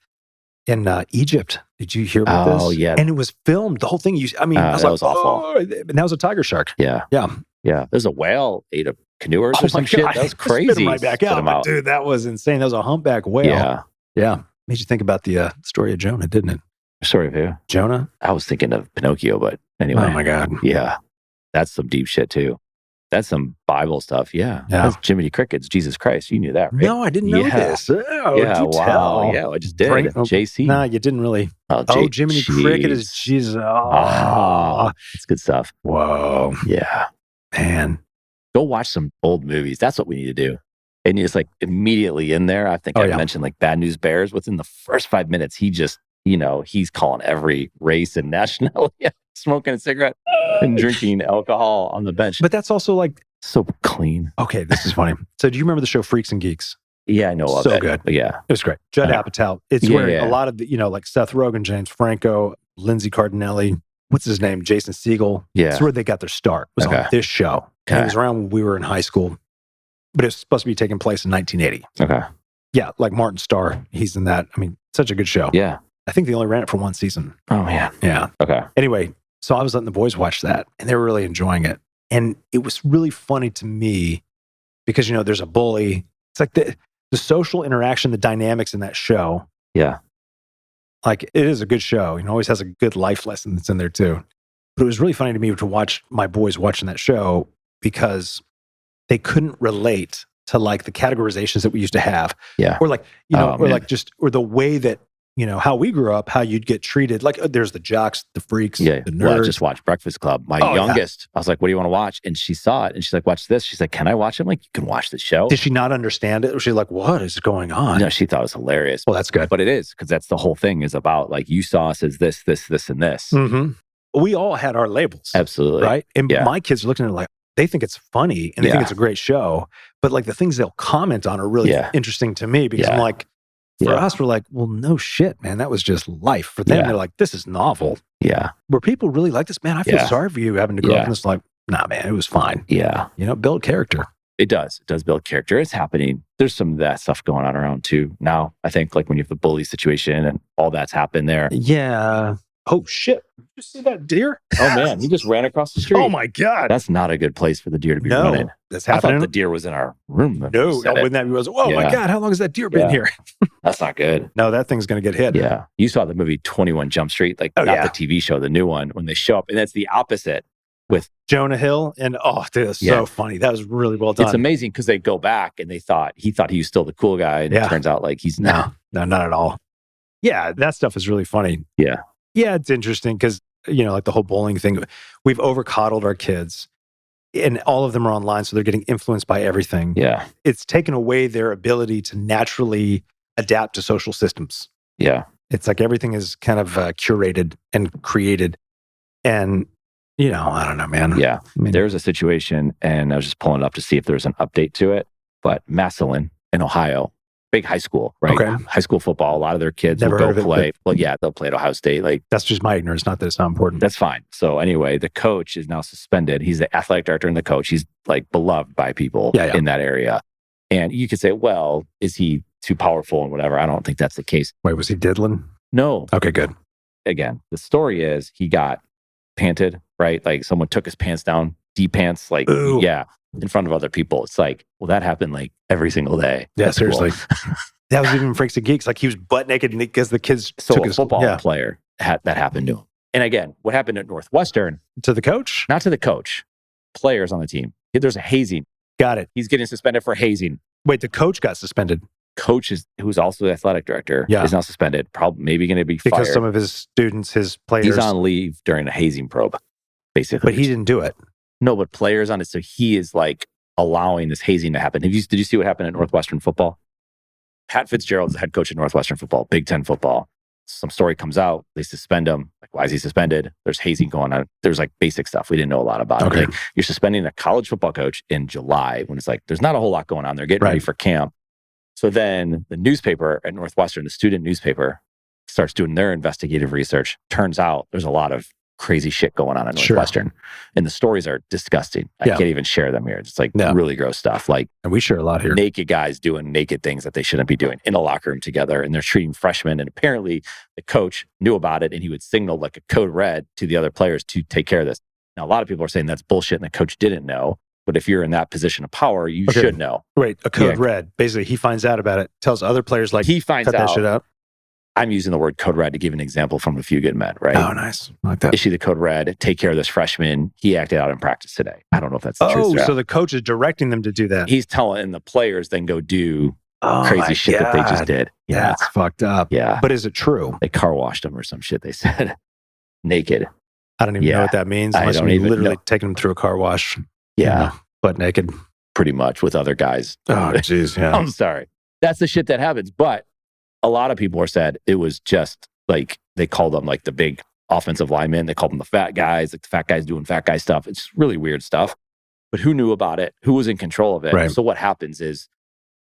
in Egypt. Did you hear about this? Oh, yeah. And it was filmed. The whole thing, I was was awful. And that was a tiger shark. Yeah. Yeah. Yeah. There's a whale ate a canoers or some shit. That was crazy. Spit him right back out. But dude, that was insane. That was a humpback whale. Yeah. Yeah. Made you think about the story of Jonah, didn't it? Story of who? Jonah? I was thinking of Pinocchio, but anyway. Oh my God. Yeah. That's some deep shit too. That's some Bible stuff. Yeah. That's Jiminy Cricket's Jesus Christ. You knew that, right? No, I didn't know this. Oh, yeah, do wow. tell. Yeah, I just did. JC. Nah, you didn't really. Jiminy Cricket is Jesus. That's good stuff. Whoa. Yeah. Man. Go watch some old movies. That's what we need to do. And it's like immediately in there. I think I mentioned like Bad News Bears. Within the first 5 minutes, he just, he's calling every race and nationality, smoking a cigarette and drinking alcohol on the bench. But that's also like so clean. Okay, this is funny. So do you remember the show Freaks and Geeks? Yeah, I know of it. So good. Yeah. It was great. Judd Apatow. It's where a lot of the, like Seth Rogen, James Franco, Lindsay Cardinelli, what's his name? Jason Segel. Yeah. That's where they got their start. It was on this show. Okay. It was around when we were in high school, but it's supposed to be taking place in 1980. Okay. Yeah, like Martin Starr. He's in that. I mean, such a good show. Yeah. I think they only ran it for one season. Oh, man. Yeah. Okay. Anyway, so I was letting the boys watch that, and they were really enjoying it. And it was really funny to me because, there's a bully. It's like the social interaction, the dynamics in that show. Yeah. Like, it is a good show. Always has a good life lesson that's in there, too. But it was really funny to me to watch my boys watching that show because they couldn't relate to like the categorizations that we used to have. Yeah. Or like, or the way that, how we grew up, how you'd get treated. Like there's the jocks, the freaks, the nerds. Well, I just watched Breakfast Club. My youngest, I was like, what do you want to watch? And she saw it and she's like, watch this. She's like, can I watch it? I'm like, you can watch the show. Did she not understand it? Or she's like, what is going on? No, she thought it was hilarious. Well, that's good. But it is, because that's the whole thing is about like, you saw us as this, this, this, and this. Mm-hmm. We all had our labels. Absolutely. Right? And my kids are looking at it like, they think it's funny and they think it's a great show. But like the things they'll comment on are really interesting to me because I'm like, for us, we're like, well, no shit, man. That was just life. For them, they're like, this is novel. Yeah. Were people really like this? Man, I feel sorry for you having to grow up in this. Like, nah, man, it was fine. Yeah. Build character. It does. It does build character. It's happening. There's some of that stuff going on around too now. I think like when you have the bully situation and all that's happened there. Yeah. Oh, shit. Did you see that deer? Oh, man. He just ran across the street. Oh, my God. That's not a good place for the deer to be running. That's happening. I thought the deer was in our room. Wouldn't that be? My God, how long has that deer been here? That's not good. No, that thing's going to get hit. Yeah. You saw the movie 21 Jump Street, like not the TV show, the new one, when they show up. And that's the opposite with Jonah Hill. And dude, that's so funny. That was really well done. It's amazing because they go back and he thought he was still the cool guy. And it turns out like he's not. No, not at all. Yeah, that stuff is really funny. Yeah. Yeah, it's interesting because, like the whole bowling thing, we've over-coddled our kids and all of them are online. So they're getting influenced by everything. Yeah. It's taken away their ability to naturally adapt to social systems. Yeah. It's like everything is kind of curated and created. And, I don't know, man. Yeah. There's a situation and I was just pulling it up to see if there's an update to it. But Massillon in Ohio, big high school, right? Okay. High school football. A lot of their kids will go play. Well, they'll play at Ohio State. Like that's just my ignorance. Not that it's not important. That's fine. So anyway, the coach is now suspended. He's the athletic director and the coach. He's like beloved by people in that area. And you could say, well, is he too powerful and whatever? I don't think that's the case. Wait, was he diddling? No. Okay, good. Again, the story is he got panted, right? Like someone took his pants down, D-pants, like, in front of other people. It's like, well, that happened like every single day. Yeah, seriously. That was even Freaks and Geeks. Like he was butt naked because the kids took his football player that happened to him. And again, what happened at Northwestern? To the coach? Not to the coach. Players on the team. There's a hazing. Got it. He's getting suspended for hazing. Wait, the coach got suspended? Coach who's also the athletic director is now suspended. Probably maybe going to be fired. Because some of his students, his players. He's on leave during a hazing probe, basically. But he didn't do it. No, but players on it. So he is like allowing this hazing to happen. Did you see what happened at Northwestern football? Pat Fitzgerald's the head coach at Northwestern football, Big Ten football. Some story comes out, they suspend him. Like, why is he suspended? There's hazing going on. There's like basic stuff. We didn't know a lot about it. Like, you're suspending a college football coach in July when it's like, there's not a whole lot going on. They're getting ready for camp. So then the newspaper at Northwestern, the student newspaper, starts doing their investigative research. Turns out there's a lot of crazy shit going on at Northwestern. And the stories are disgusting. I can't even share them here. It's like really gross stuff. Like, and we share a lot here. Naked guys doing naked things that they shouldn't be doing in a locker room together. And they're treating freshmen. And apparently the coach knew about it and he would signal like a code red to the other players to take care of this. Now, a lot of people are saying that's bullshit and the coach didn't know. But if you're in that position of power, you should know. Wait, a code red. Basically, he finds out about it, tells other players like, he finds cut out, that shit out. I'm using the word code red to give an example from A Few Good Men, right? Oh, nice. I like that. Issue the code red, take care of this freshman. He acted out in practice today. I don't know if that's the truth. Oh, so the coach is directing them to do that. He's telling the players then go do crazy shit that they just did. Yeah. That's fucked up. Yeah. But is it true? They car washed him or some shit, they said. Naked. I don't even know what that means. Unless you're literally taking them through a car wash. Yeah. Butt naked. Pretty much with other guys. Oh, jeez. Yeah. I'm sorry. That's the shit that happens. But a lot of people are said it was just like, they called them like the big offensive linemen. They called them the fat guys, like the fat guys doing fat guy stuff. It's really weird stuff. But who knew about it? Who was in control of it? Right. So what happens is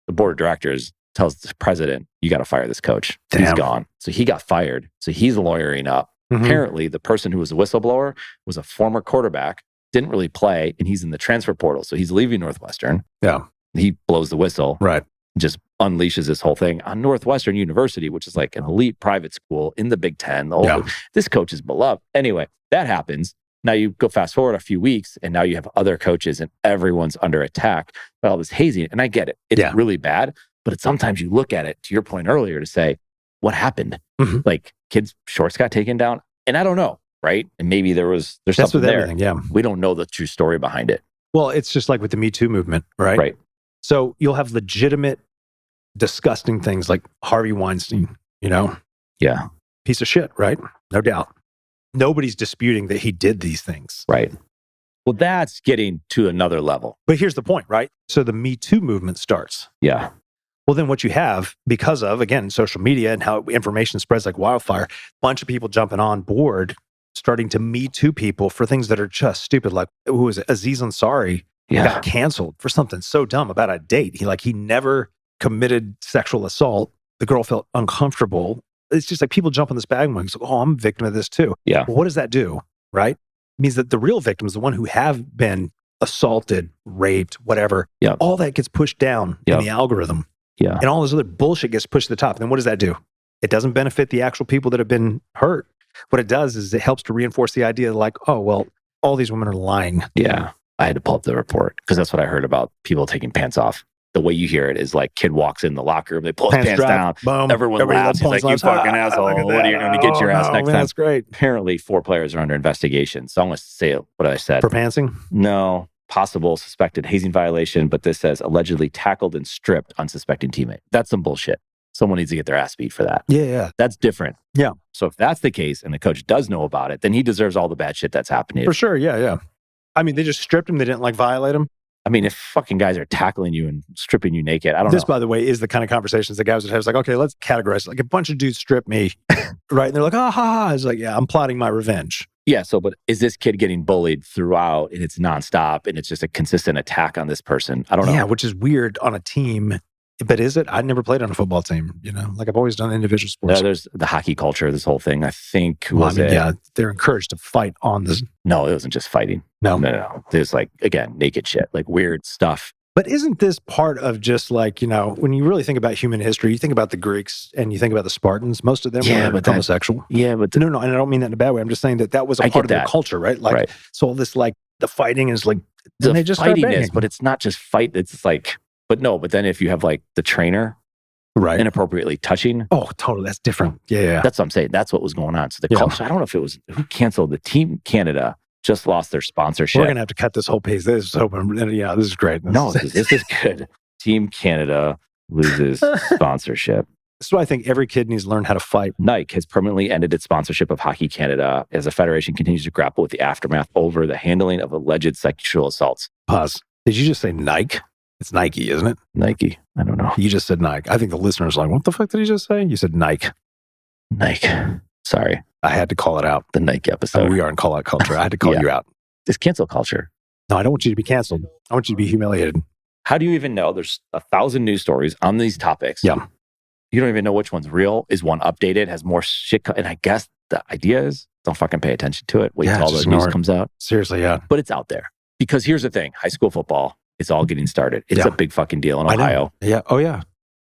the board of directors tells the president, you got to fire this coach. Damn. He's gone. So he got fired. So he's lawyering up. Mm-hmm. Apparently, the person who was a whistleblower was a former quarterback, didn't really play, and he's in the transfer portal. So he's leaving Northwestern. Yeah. He blows the whistle. Right. Just unleashes this whole thing on Northwestern University, which is like an elite private school in the Big Ten. This coach is beloved. Anyway, that happens. Now you go fast forward a few weeks, and now you have other coaches, and everyone's under attack by all this hazing. And I get it. It's really bad. But sometimes you look at it, to your point earlier, to say, what happened? Mm-hmm. Like, kids' shorts got taken down. And I don't know, right? And maybe there's something there. Yeah. We don't know the true story behind it. Well, it's just like with the Me Too movement, right? Right. So you'll have legitimate, disgusting things like Harvey Weinstein, Yeah. Piece of shit, right? No doubt. Nobody's disputing that he did these things. Right. Well, that's getting to another level. But here's the point, right? So the Me Too movement starts. Yeah. Well, then what you have, because of, again, social media and how information spreads like wildfire, a bunch of people jumping on board, starting to Me Too people for things that are just stupid. Like, who was it? Aziz Ansari got canceled for something so dumb about a date. He never committed sexual assault. The girl felt uncomfortable. It's just like people jump on this bandwagon. Like, oh, I'm a victim of this too. Yeah. Well, what does that do, right? It means that the real victims, the one who have been assaulted, raped, whatever, all that gets pushed down in the algorithm. Yeah. And all this other bullshit gets pushed to the top. And then what does that do? It doesn't benefit the actual people that have been hurt. What it does is it helps to reinforce the idea like, oh, well, all these women are lying. Yeah. I had to pull up the report because that's what I heard about people taking pants off. The way you hear it is like kid walks in the locker room, they pull his pants down, boom, everyone laughs. He's like, you fucking asshole. What are you going to get your ass next time? That's great. Apparently 4 players are under investigation. So I'm going to say what I said. For pantsing? No. Possible suspected hazing violation, but this says allegedly tackled and stripped unsuspecting teammate. That's some bullshit. Someone needs to get their ass beat for that. Yeah. That's different. Yeah. So if that's the case and the coach does know about it, then he deserves all the bad shit that's happening. For sure. Yeah. I mean, they just stripped him. They didn't violate him. I mean, if fucking guys are tackling you and stripping you naked, I don't know. This, by the way, is the kind of conversations that guys would have. It's like, okay, let's categorize it. Like a bunch of dudes strip me, right? And they're like, ha ha. It's like, yeah, I'm plotting my revenge. Yeah. So, but is this kid getting bullied throughout and it's nonstop and it's just a consistent attack on this person? I don't know. Yeah, which is weird on a team. But is it? I never played on a football team, like I've always done individual sports. Yeah, there's the hockey culture, this whole thing. I think, they're encouraged to fight on this. No, it wasn't just fighting. No. There's like, again, naked shit, like weird stuff. But isn't this part of just like, when you really think about human history, you think about the Greeks and you think about the Spartans, most of them were homosexual. No, and I don't mean that in a bad way. I'm just saying that was a part of their culture, right? Like, right. So all this, like, the fighting is like, the they just fighting is, but it's not just fight. It's like, but then if you have like the trainer inappropriately touching. Oh, totally. That's different. Yeah. That's what I'm saying. That's what was going on. So the culture, I don't know if it was, who canceled the Team Canada just lost their sponsorship. We're going to have to cut this whole piece. This is great. This is good. Team Canada loses sponsorship. This is why I think every kid needs to learn how to fight. Nike has permanently ended its sponsorship of Hockey Canada as the federation continues to grapple with the aftermath over the handling of alleged sexual assaults. Pause. Did you just say Nike? It's Nike, isn't it? Nike. I don't know. You just said Nike. I think the listeners are like, what the fuck did he just say? You said Nike. Nike. Sorry. I had to call it out. The Nike episode. We are in call-out culture. I had to call you out. It's cancel culture. No, I don't want you to be canceled. I want you to be humiliated. How do you even know? There's 1,000 news stories on these topics. Yeah. You don't even know which one's real. Is one updated? Has more shit? And I guess the idea is don't fucking pay attention to it. Wait till all the news comes out. Seriously, yeah. But it's out there. Because here's the thing. High school football, it's all getting started. It's a big fucking deal in Ohio. Yeah. Oh, yeah.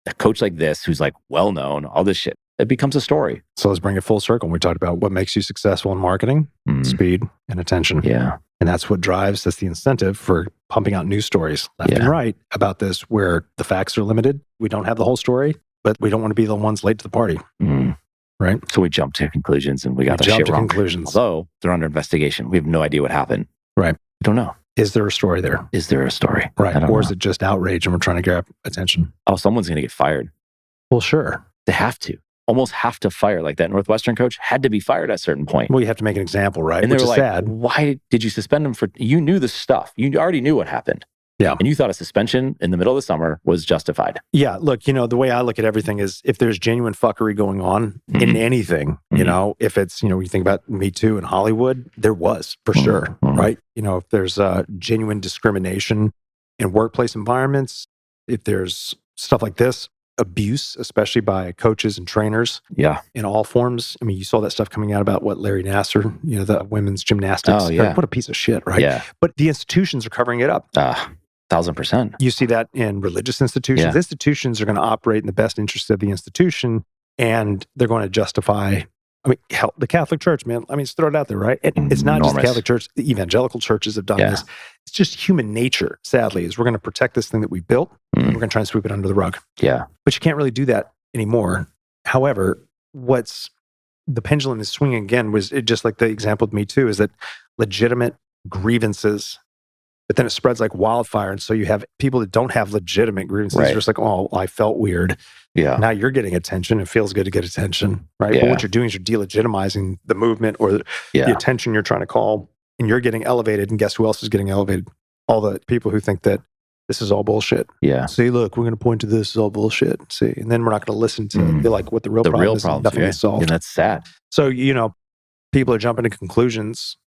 A coach like this who's like well-known, all this shit, it becomes a story. So let's bring it full circle. We talked about what makes you successful in marketing, speed, and attention. Yeah. And that's the incentive for pumping out news stories left and right about this, where the facts are limited. We don't have the whole story. but we don't want to be the ones late to the party. Right? So we jumped to conclusions and we got the shit wrong. Conclusions. Although they're under investigation. We have no idea what happened. Right. We don't know. Is there a story there? Is there a story? Right. Or is it just outrage and we're trying to grab attention? Oh, someone's going to get fired. Well, sure. They have to. Almost have to fire. Like that Northwestern coach had to be fired at a certain point. Well, you have to make an example, right? And Which they were is like, sad. why did you suspend him for... You knew the stuff. You already knew what happened. Yeah. And you thought a suspension in the middle of the summer was justified. Yeah. Look, the way I look at everything is if there's genuine fuckery going on in anything, if it's, you think about Me Too in Hollywood, there was for sure, right? If there's genuine discrimination in workplace environments, if there's stuff like this, abuse, especially by coaches and trainers in all forms. I mean, you saw that stuff coming out about Larry Nassar, the women's gymnastics. Oh, yeah. What a piece of shit, right? Yeah. But the institutions are covering it up. 1,000%. You see that in religious institutions. Yeah. Institutions are going to operate in the best interest of the institution, and they're going to justify. I mean, hell, the Catholic Church, man. I mean, just throw it out there, right? It's not just the Catholic Church. The evangelical churches have done this. It's just human nature, sadly, is we're going to protect this thing that we built. We're going to try and sweep it under the rug. Yeah. But you can't really do that anymore. However, the pendulum is swinging again was it just like the example with Me Too, is that legitimate grievances, but then it spreads like wildfire. And so you have people that don't have legitimate grievances. They're just like, oh, I felt weird. Yeah. Now you're getting attention. It feels good to get attention, right? Yeah. But what you're doing is you're delegitimizing the movement or the attention you're trying to call, and you're getting elevated. And guess who else is getting elevated? All the people who think that this is all bullshit. Yeah. See, look, we're going to point to this as all bullshit. See, and then we're not going to listen to what the real problem is. Nothing is solved. And that's sad. So, people are jumping to conclusions.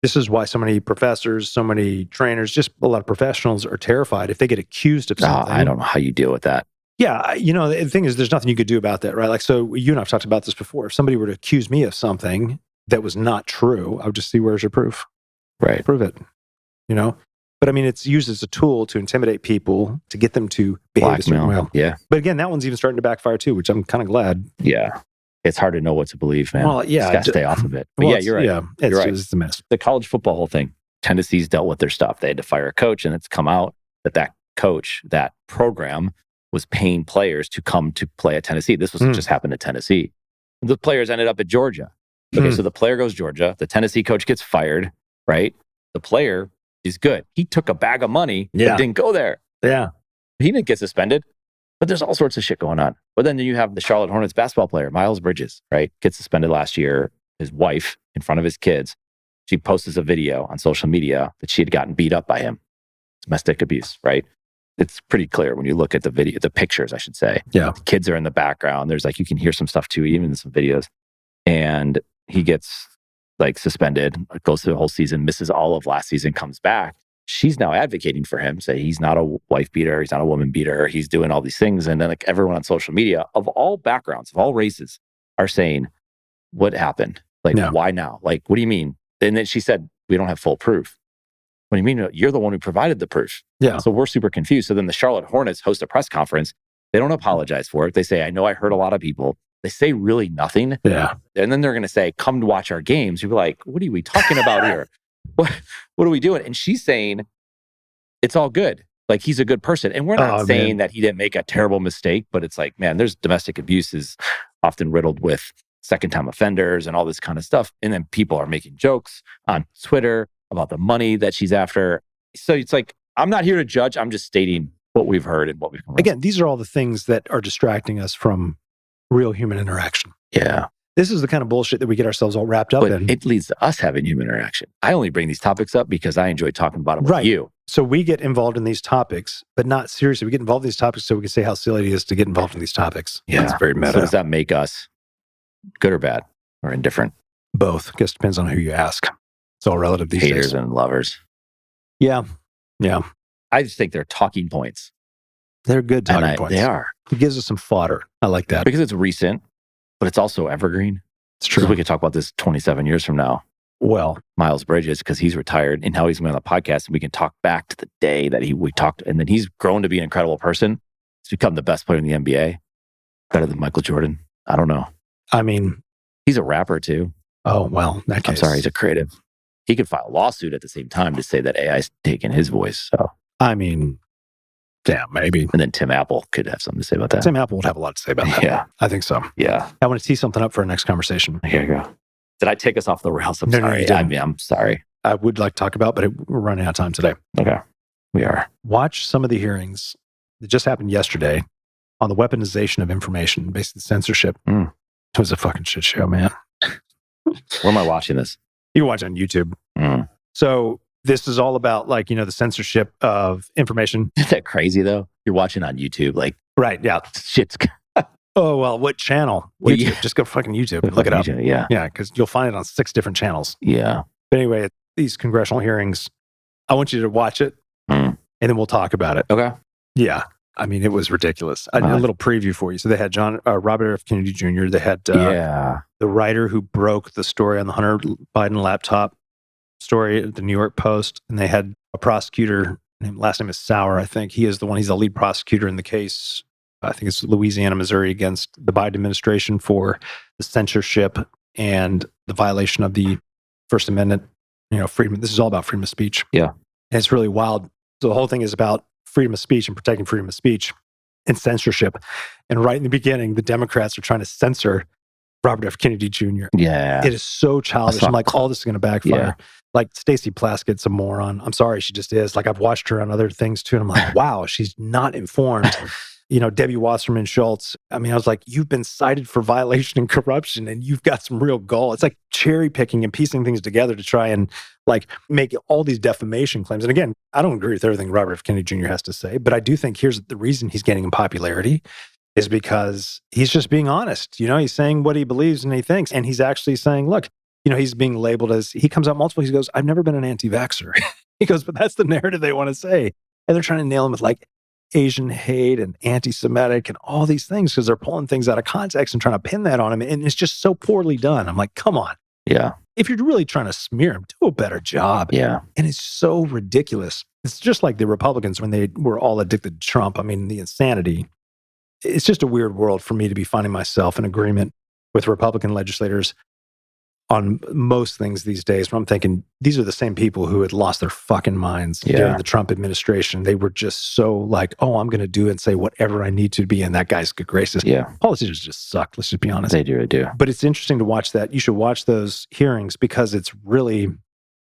This is why so many professors, so many trainers, just a lot of professionals are terrified if they get accused of something. I don't know how you deal with that. Yeah. The thing is, there's nothing you could do about that, right? Like, so you and I've talked about this before. If somebody were to accuse me of something that was not true, I would just see, where's your proof? Right. Prove it, But I mean, it's used as a tool to intimidate people, to get them to behave a certain way. Yeah. But again, that one's even starting to backfire too, which I'm kind of glad. Yeah. It's hard to know what to believe, man. Well, yeah. Just got to stay off of it. But you're right. Yeah, you're right. It's a mess. The college football whole thing, Tennessee's dealt with their stuff. They had to fire a coach, and it's come out that coach, that program was paying players to come to play at Tennessee. This was just happened at Tennessee. The players ended up at Georgia. Okay, so the player goes Georgia. The Tennessee coach gets fired, right? The player is good. He took a bag of money, but didn't go there. Yeah. He didn't get suspended. But there's all sorts of shit going on. But then you have the Charlotte Hornets basketball player, Miles Bridges, right? Gets suspended last year. His wife, in front of his kids, she posts a video on social media that she had gotten beat up by him. Domestic abuse, right? It's pretty clear when you look at the video, the pictures, I should say. Yeah. The kids are in the background. There's you can hear some stuff too, even in some videos. And he gets suspended, goes through the whole season, misses all of last season, comes back. She's now advocating for him, say he's not a wife beater, he's not a woman beater, he's doing all these things. And then everyone on social media of all backgrounds, of all races, are saying, what happened? Why now? What do you mean? And then she said, we don't have full proof. What do you mean? You're the one who provided the proof. Yeah. So we're super confused. So then the Charlotte Hornets host a press conference. They don't apologize for it. They say, I know I hurt a lot of people. They say really nothing. Yeah. And then they're going to say, come to watch our games. You'll be like, what are we talking about here? What are we doing? And she's saying, it's all good. He's a good person. And we're not saying that he didn't make a terrible mistake, but it's man, there's domestic abuse is often riddled with second-time offenders and all this kind of stuff. And then people are making jokes on Twitter about the money that she's after. So it's I'm not here to judge. I'm just stating what we've heard and what we've come. Again, these are all the things that are distracting us from real human interaction. Yeah. This is the kind of bullshit that we get ourselves all wrapped up in. It leads to us having human interaction. I only bring these topics up because I enjoy talking about them with you. So we get involved in these topics, but not seriously. We get involved in these topics so we can say how silly it is to get involved in these topics. Yeah. It's very meta. So does that make us good or bad or indifferent? Both. I guess it depends on who you ask. It's all relative these Haters days. and lovers. Yeah. Yeah. I just think they're talking points. They're good talking points. They are. It gives us some fodder. I like that. Because it's recent, but it's also evergreen. It's true. So we could talk about this 27 years from now. Well, Miles Bridges, because he's retired and now he's going on the podcast, and we can talk back to the day that we talked, and then he's grown to be an incredible person. He's become the best player in the NBA, better than Michael Jordan. I don't know. I mean, he's a rapper too. Oh, well, in that case. I'm sorry, he's a creative. He could file a lawsuit at the same time to say that AI's taken his voice. So I mean, Yeah, maybe. And then Tim Apple could have something to say about that. Tim Apple would have a lot to say about that. Yeah. I think so. Yeah. I want to tee something up for our next conversation. Here you go. Did I take us off the rails? I'm No, sorry. you didn't. I'm sorry. I would like to talk about, but we're running out of time today. Okay. We are. Watch some of the hearings that just happened yesterday on the weaponization of information, basically censorship. It was a fucking shit show, man. Where am I watching this? You can watch it on YouTube. So this is all about the censorship of information. Isn't that crazy though? You're watching on YouTube, like Right, yeah. shit's Oh, well, what channel? Well, YouTube. yeah. Just go fucking YouTube and look it up. Yeah. Yeah, because you'll find it on 6 different channels. Yeah. But anyway, these congressional hearings, I want you to watch it and then we'll talk about it. Okay. Yeah. I mean, it was ridiculous. I did a little preview for you. So they had Robert F. Kennedy Jr. They had the writer who broke the story on the Hunter Biden laptop story at the New York Post. And they had a prosecutor, last name is Sauer, I think. He's the lead prosecutor in the case. I think it's Louisiana, Missouri, against the Biden administration for the censorship and the violation of the First Amendment, freedom. This is all about freedom of speech. Yeah. And it's really wild. So the whole thing is about freedom of speech and protecting freedom of speech and censorship. And right in the beginning, the Democrats are trying to censor Robert F. Kennedy Jr. Yeah. It is so childish. I'm like, all this is going to backfire. Yeah. Like Stacey Plaskett's a moron. I'm sorry, she just is. Like I've watched her on other things too. And I'm like, wow, she's not informed. Debbie Wasserman Schultz. I mean, I was like, you've been cited for violation and corruption and you've got some real gall. It's like cherry picking and piecing things together to try and make all these defamation claims. And again, I don't agree with everything Robert F. Kennedy Jr. has to say, but I do think here's the reason he's gaining in popularity is because he's just being honest. He's saying what he believes and he thinks. And he's actually saying, look, he's being labeled as, he comes out multiple, he goes, I've never been an anti-vaxxer. He goes, but that's the narrative they want to say. And they're trying to nail him with Asian hate and anti-Semitic and all these things because they're pulling things out of context and trying to pin that on him. And it's just so poorly done. I'm like, come on. Yeah. If you're really trying to smear him, do a better job. Yeah. And it's so ridiculous. It's just like the Republicans when they were all addicted to Trump. I mean, the insanity. It's just a weird world for me to be finding myself in agreement with Republican legislators on most things these days, where I'm thinking these are the same people who had lost their fucking minds during the Trump administration. They were just so like, oh, I'm going to do and say whatever I need to be in that guy's good graces. Yeah. Politicians just suck. Let's just be honest. They do. But it's interesting to watch that. You should watch those hearings because it's really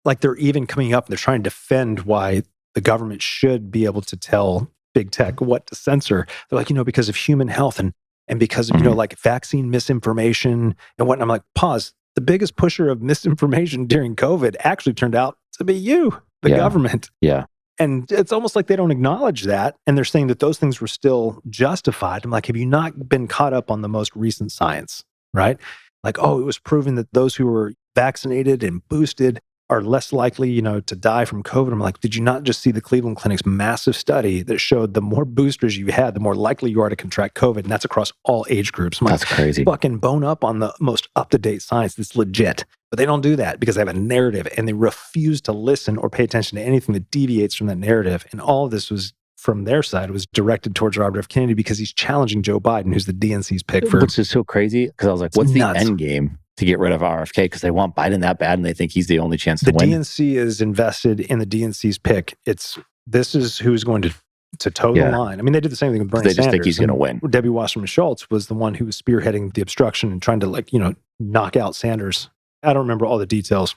like they're even coming up and they're trying to defend why the government should be able to tell big tech what to censor. They're like, because of human health and because of, vaccine misinformation and whatnot. I'm like, pause. The biggest pusher of misinformation during COVID actually turned out to be you, the government. Yeah. And it's almost like they don't acknowledge that. And they're saying that those things were still justified. I'm like, have you not been caught up on the most recent science, right? Like, oh, it was proven that those who were vaccinated and boosted are less likely, to die from COVID. I'm like, did you not just see the Cleveland Clinic's massive study that showed the more boosters you had, the more likely you are to contract COVID? And that's across all age groups. I'm that's like, crazy. Fucking bone up on the most up-to-date science that's legit. But they don't do that because they have a narrative and they refuse to listen or pay attention to anything that deviates from that narrative. And all of this was, from their side, was directed towards Robert F. Kennedy because he's challenging Joe Biden, who's the DNC's pick for... Which is so crazy because I was like, what's nuts. The end game to get rid of RFK? Because they want Biden that bad and they think he's the only chance to win. The DNC is invested in the DNC's pick. This is who's going to toe the line. I mean, they did the same thing with Bernie Sanders. They just think he's going to win. Debbie Wasserman Schultz was the one who was spearheading the obstruction and trying to knock out Sanders. I don't remember all the details.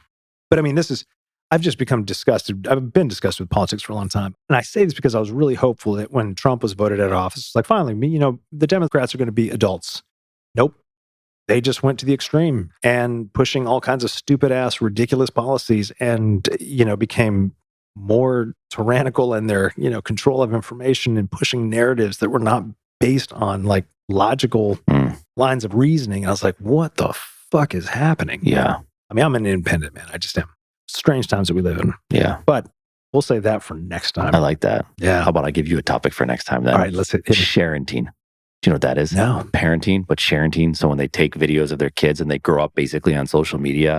But I mean, I've just become disgusted. I've been disgusted with politics for a long time. And I say this because I was really hopeful that when Trump was voted out of office, it's like, finally, the Democrats are going to be adults. Nope. They just went to the extreme and pushing all kinds of stupid ass, ridiculous policies and, became more tyrannical in their, control of information and pushing narratives that were not based on logical lines of reasoning. And I was like, what the fuck is happening? Yeah. I mean, I'm an independent man. I just am. Strange times that we live in. Yeah. But we'll save that for next time. I like that. Yeah. How about I give you a topic for next time then? All right, let's hit it. Sharenting. Do you know what that is? No. Parenting, but sharenting. So when they take videos of their kids and they grow up basically on social media.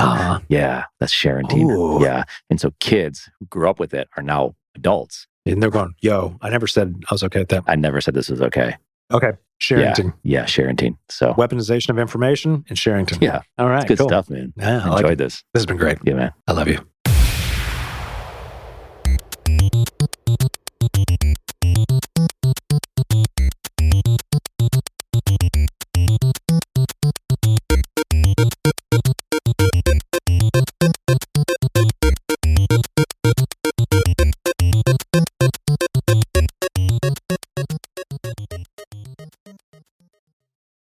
Yeah, that's sharenting. Ooh. Yeah. And so kids who grew up with it are now adults. And they're going, yo, I never said I was okay with that. I never said this was okay. Okay. Sharenting. Yeah, sharenting. So weaponization of information and sharenting. Yeah. All right. It's good cool stuff, man. Yeah, I enjoyed this. This has been great. Yeah, man. I love you.